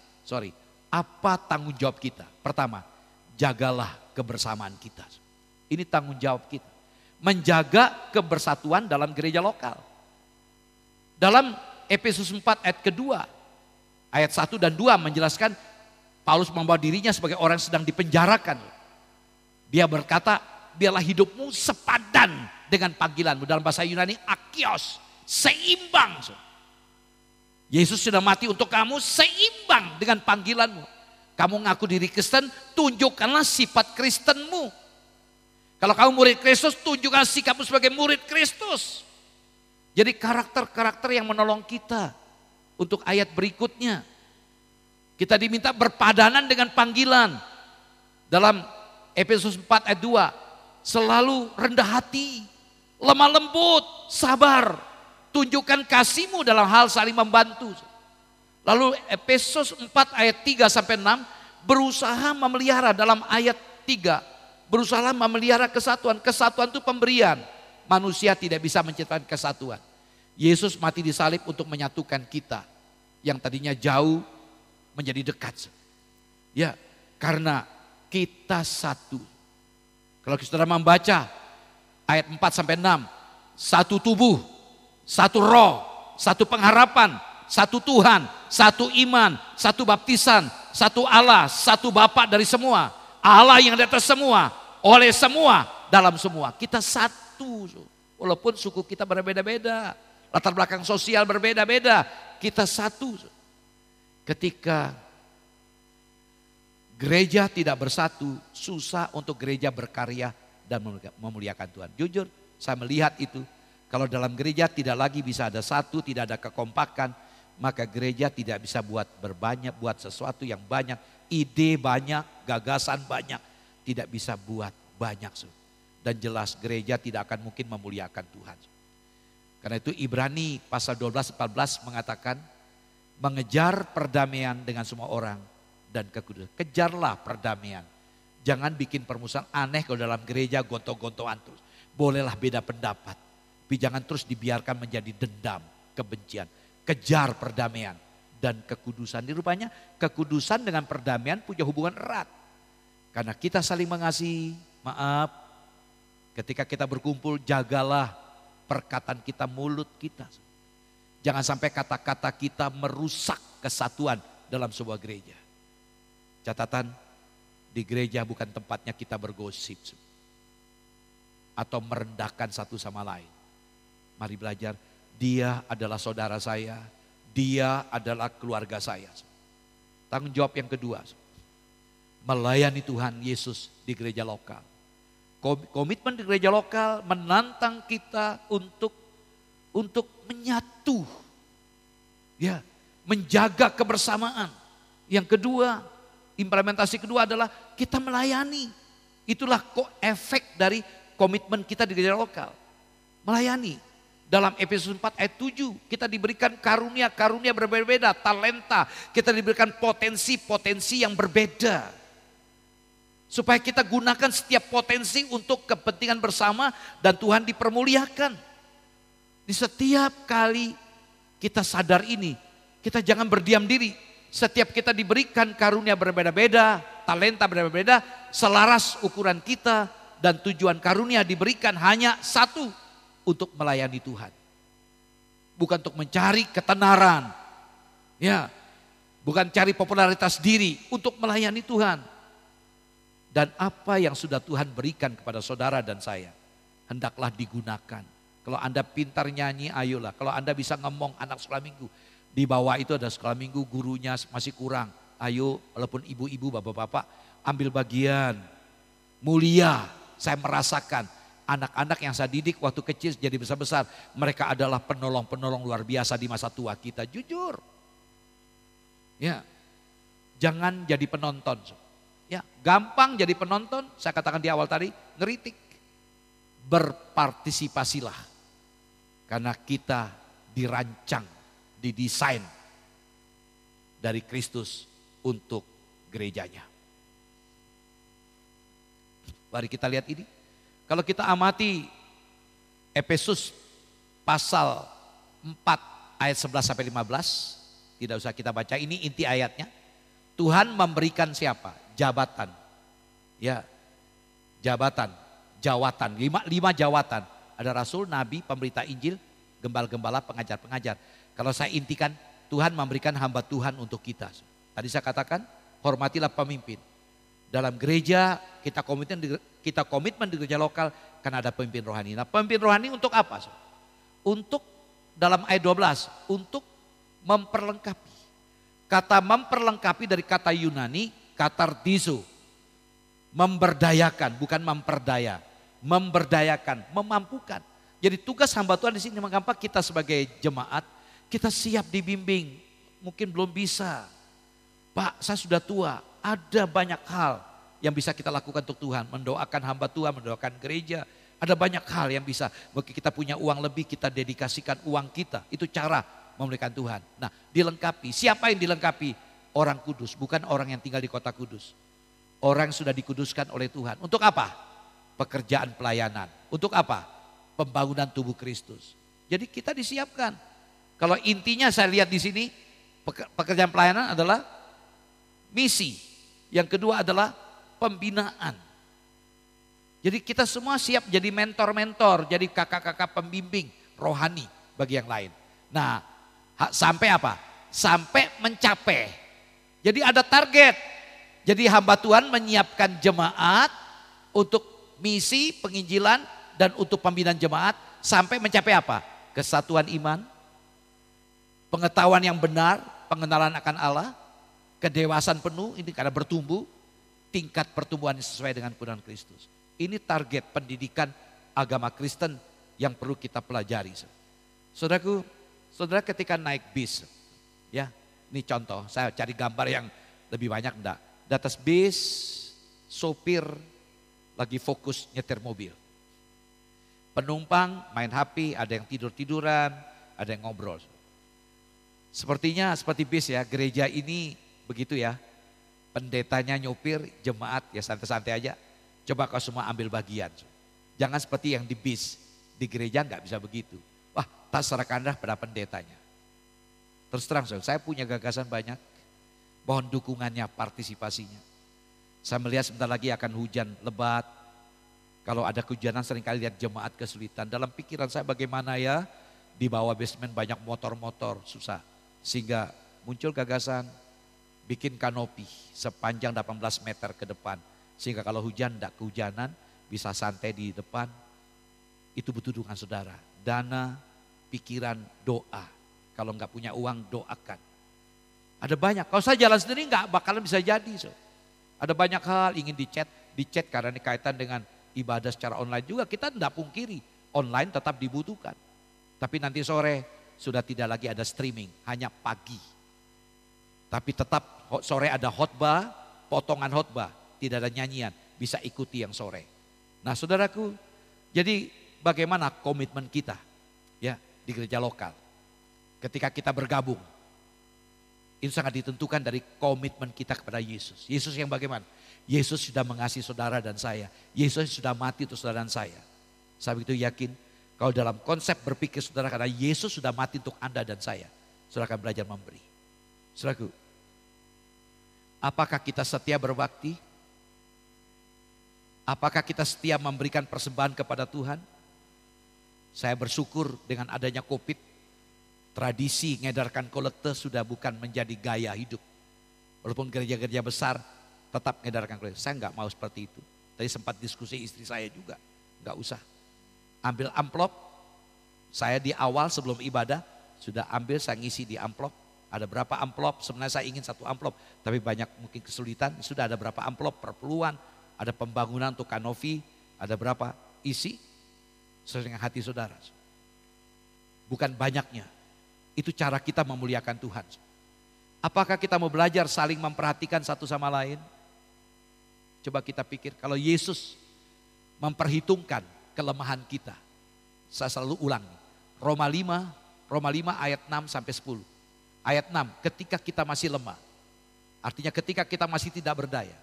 apa tanggung jawab kita? Pertama, jagalah kebersamaan kita. Ini tanggung jawab kita. Menjaga kebersatuan dalam gereja lokal. Dalam Efesus 4 ayat kedua, ayat 1 dan 2 menjelaskan Paulus membawa dirinya sebagai orang yang sedang dipenjarakan. Dia berkata, biarlah hidupmu sepadan dengan panggilanmu. Dalam bahasa Yunani, akios, seimbang. Yesus sudah mati untuk kamu, seimbang dengan panggilanmu. Kamu ngaku diri Kristen, tunjukkanlah sifat Kristenmu. Kalau kamu murid Kristus, tunjukkan sikapmu sebagai murid Kristus. Jadi karakter-karakter yang menolong kita untuk ayat berikutnya. Kita diminta berpadanan dengan panggilan. Dalam Efesus 4 ayat 2, selalu rendah hati, lemah lembut, sabar, tunjukkan kasihmu dalam hal saling membantu. Lalu Efesus 4 ayat 3 sampai 6, berusaha memelihara dalam ayat 3, berusaha memelihara kesatuan. Kesatuan itu pemberian. Manusia tidak bisa menciptakan kesatuan. Yesus mati di salib untuk menyatukan kita yang tadinya jauh menjadi dekat. Ya, karena kita satu. Kalau saudara membaca ayat 4 sampai 6, satu tubuh, satu roh, satu pengharapan, satu Tuhan, satu iman, satu baptisan, satu Allah, satu Bapa dari semua. Allah yang di atas semua, oleh semua, dalam semua. Kita satu. Walaupun suku kita berbeda-beda, latar belakang sosial berbeda-beda, kita satu. Ketika gereja tidak bersatu, susah untuk gereja berkarya dan memuliakan Tuhan. Jujur, saya melihat itu. Kalau dalam gereja tidak lagi bisa ada satu, tidak ada kekompakan, maka gereja tidak bisa buat sesuatu yang banyak, ide banyak, gagasan banyak, tidak bisa buat banyak. Dan jelas gereja tidak akan mungkin memuliakan Tuhan. Karena itu Ibrani pasal 12-14 mengatakan, mengejar perdamaian dengan semua orang dan kekudusan. Kejarlah perdamaian. Jangan bikin permusuhan. Aneh kalau dalam gereja gontok-gontokan terus. Bolehlah beda pendapat, tapi jangan terus dibiarkan menjadi dendam, kebencian. Kejar perdamaian dan kekudusan. Rupanya kekudusan dengan perdamaian punya hubungan erat. Karena kita saling mengasihi, maaf, ketika kita berkumpul, jagalah perkataan kita, mulut kita. Jangan sampai kata-kata kita merusak kesatuan dalam sebuah gereja. Catatan, di gereja bukan tempatnya kita bergosip atau merendahkan satu sama lain. Mari belajar, dia adalah saudara saya, dia adalah keluarga saya. Tanggung jawab yang kedua, melayani Tuhan Yesus di gereja lokal. Komitmen di gereja lokal menantang kita untuk menyatu, ya, menjaga kebersamaan. Yang kedua, implementasi kedua adalah kita melayani. Itulah efek dari komitmen kita di gereja lokal. Melayani. Dalam Efesus 4 ayat 7 kita diberikan karunia-karunia berbeda-beda, talenta. Kita diberikan potensi-potensi yang berbeda. Supaya kita gunakan setiap potensi untuk kepentingan bersama dan Tuhan dipermuliakan. Di setiap kali kita sadar ini, kita jangan berdiam diri. Setiap kita diberikan karunia berbeda-beda, talenta berbeda-beda, selaras ukuran kita dan tujuan karunia diberikan hanya satu, untuk melayani Tuhan. Bukan untuk mencari ketenaran. Ya, bukan cari popularitas diri, untuk melayani Tuhan. Dan apa yang sudah Tuhan berikan kepada saudara dan saya, hendaklah digunakan. Kalau Anda pintar nyanyi, ayolah. Kalau Anda bisa ngomong anak sekolah minggu, di bawah itu ada sekolah minggu, gurunya masih kurang. Ayo, walaupun ibu-ibu, bapak-bapak, ambil bagian. Mulia, saya merasakan. Anak-anak yang saya didik waktu kecil jadi besar-besar, mereka adalah penolong-penolong luar biasa di masa tua kita. Jujur. Ya, jangan jadi penonton. Ya, gampang jadi penonton, saya katakan di awal tadi, ngeritik. Berpartisipasilah. Karena kita dirancang, didesain dari Kristus untuk gerejanya. Mari kita lihat ini. Kalau kita amati Efesus pasal 4 ayat 11 sampai 15, tidak usah kita baca, ini inti ayatnya. Tuhan memberikan siapa? Jabatan, ya, jabatan, lima jawatan. Ada rasul, nabi, pemberita Injil, gembala-gembala, pengajar-pengajar. Kalau saya intikan, Tuhan memberikan hamba Tuhan untuk kita. Tadi saya katakan, hormatilah pemimpin. Dalam gereja kita komitmen di gereja lokal karena ada pemimpin rohani. Nah, pemimpin rohani untuk apa? Untuk dalam ayat 12, untuk memperlengkapi. Kata memperlengkapi dari kata Yunani, katartizo, memberdayakan, bukan memperdaya, memberdayakan, memampukan. Jadi tugas hamba Tuhan di sini mengapa kita sebagai jemaat, kita siap dibimbing, mungkin belum bisa. Pak, saya sudah tua, ada banyak hal yang bisa kita lakukan untuk Tuhan. Mendoakan hamba Tuhan, mendoakan gereja. Ada banyak hal yang bisa, bagi kita punya uang lebih, kita dedikasikan uang kita. Itu cara memuliakan Tuhan. Nah, dilengkapi. Siapa yang dilengkapi? Orang kudus, bukan orang yang tinggal di kota kudus. Orang yang sudah dikuduskan oleh Tuhan. Untuk apa? Pekerjaan pelayanan. Untuk apa? Pembangunan tubuh Kristus. Jadi kita disiapkan. Kalau intinya saya lihat di sini, pekerjaan pelayanan adalah misi. Yang kedua adalah pembinaan. Jadi kita semua siap jadi mentor-mentor, jadi kakak-kakak pembimbing rohani bagi yang lain. Nah, sampai apa? Sampai mencapai. Jadi ada target. Jadi hamba Tuhan menyiapkan jemaat untuk misi penginjilan dan untuk pembinaan jemaat sampai mencapai apa? Kesatuan iman, pengetahuan yang benar, pengenalan akan Allah, kedewasaan penuh, ini karena bertumbuh, tingkat pertumbuhan sesuai dengan kemuliaan Kristus. Ini target pendidikan agama Kristen yang perlu kita pelajari. Saudaraku, saudara ketika naik bis, ya, ini contoh, saya cari gambar yang lebih banyak enggak. Di atas bis, sopir lagi fokus nyetir mobil. Penumpang main HP, ada yang tidur-tiduran, ada yang ngobrol. Sepertinya seperti bis ya, gereja ini begitu ya. Pendetanya nyopir, jemaat ya santai-santai aja. Coba kau semua ambil bagian. Jangan seperti yang di bis. Di gereja enggak bisa begitu. Wah, tak serahkan pada pendetanya. Terus terang saya punya gagasan banyak. Mohon dukungannya, partisipasinya. Saya melihat sebentar lagi akan hujan lebat. Kalau ada kehujanan seringkali lihat jemaat kesulitan. Dalam pikiran saya bagaimana ya, di bawah basement banyak motor-motor, susah. Sehingga muncul gagasan bikin kanopi sepanjang 18 meter ke depan. Sehingga kalau hujan tidak kehujanan, bisa santai di depan. Itu butuh dukungan saudara. Dana, pikiran, doa. Kalau enggak punya uang, doakan. Ada banyak, kalau saya jalan sendiri enggak bakalan bisa jadi. So. Ada banyak hal ingin dicet karena ini kaitan dengan ibadah secara online juga. Kita tidak pungkiri, online tetap dibutuhkan. Tapi nanti sore sudah tidak lagi ada streaming, hanya pagi. Tapi tetap sore ada khotbah, potongan khotbah. Tidak ada nyanyian, bisa ikuti yang sore. Nah saudaraku, jadi bagaimana komitmen kita ya di gereja lokal. Ketika kita bergabung, itu sangat ditentukan dari komitmen kita kepada Yesus. Yesus yang bagaimana? Yesus sudah mengasihi saudara dan saya. Yesus sudah mati untuk saudara dan saya. Saya begitu yakin, kalau dalam konsep berpikir saudara karena Yesus sudah mati untuk Anda dan saya, saudara akan belajar memberi. Saudaraku, apakah kita setia berbakti? Apakah kita setia memberikan persembahan kepada Tuhan? Saya bersyukur dengan adanya COVID, tradisi ngedarkan kolekte sudah bukan menjadi gaya hidup. Walaupun gereja-gereja besar tetap ngedarkan kolekte. Saya enggak mau seperti itu. Tadi sempat diskusi istri saya juga, enggak usah. Ambil amplop, saya di awal sebelum ibadah sudah ambil, saya ngisi di amplop. Ada berapa amplop, sebenarnya saya ingin satu amplop, tapi banyak mungkin kesulitan, sudah ada berapa amplop perpuluhan. Ada pembangunan untuk kanopi, ada berapa isi sesuai dengan hati saudara. Bukan banyaknya, itu cara kita memuliakan Tuhan. Apakah kita mau belajar saling memperhatikan satu sama lain? Coba kita pikir, kalau Yesus memperhitungkan kelemahan kita. Saya selalu ulang, Roma 5 ayat 6 sampai 10. Ayat 6, ketika kita masih lemah. Artinya ketika kita masih tidak berdaya.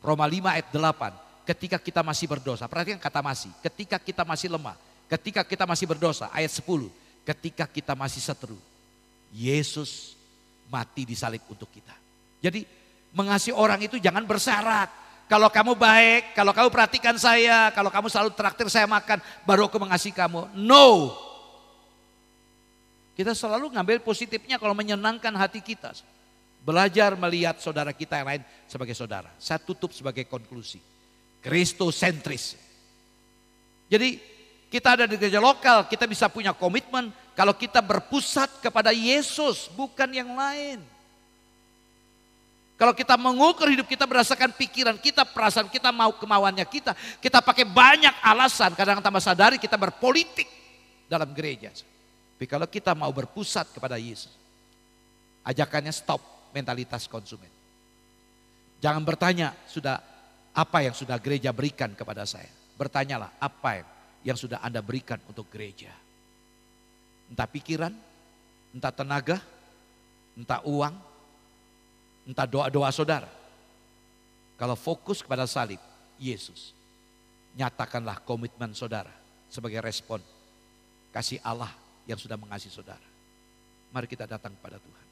Roma 5 ayat 8, ketika kita masih berdosa. Perhatikan kata masih, ketika kita masih lemah, ketika kita masih berdosa. Ayat 10, ketika kita masih seteru, Yesus mati di salib untuk kita. Jadi mengasihi orang itu jangan bersyarat. Kalau kamu baik, kalau kamu perhatikan saya, kalau kamu selalu traktir saya makan, baru aku mengasihi kamu. No. Kita selalu ngambil positifnya kalau menyenangkan hati kita. Belajar melihat saudara kita yang lain sebagai saudara. Saya tutup sebagai konklusi. Kristosentris. Jadi kita ada di gereja lokal, kita bisa punya komitmen kalau kita berpusat kepada Yesus, bukan yang lain. Kalau kita mengukur hidup kita berdasarkan pikiran kita, perasaan kita, mau kemauannya kita pakai banyak alasan, kadang tambah sadari kita berpolitik dalam gereja. Tapi kalau kita mau berpusat kepada Yesus, ajakannya stop mentalitas konsumen. Jangan bertanya sudah apa yang sudah gereja berikan kepada saya. Bertanyalah apa yang sudah Anda berikan untuk gereja. Entah pikiran, entah tenaga, entah uang, entah doa-doa saudara. Kalau fokus kepada salib, Yesus, nyatakanlah komitmen saudara sebagai respon kasih Allah yang sudah mengasihi saudara. Mari kita datang kepada Tuhan.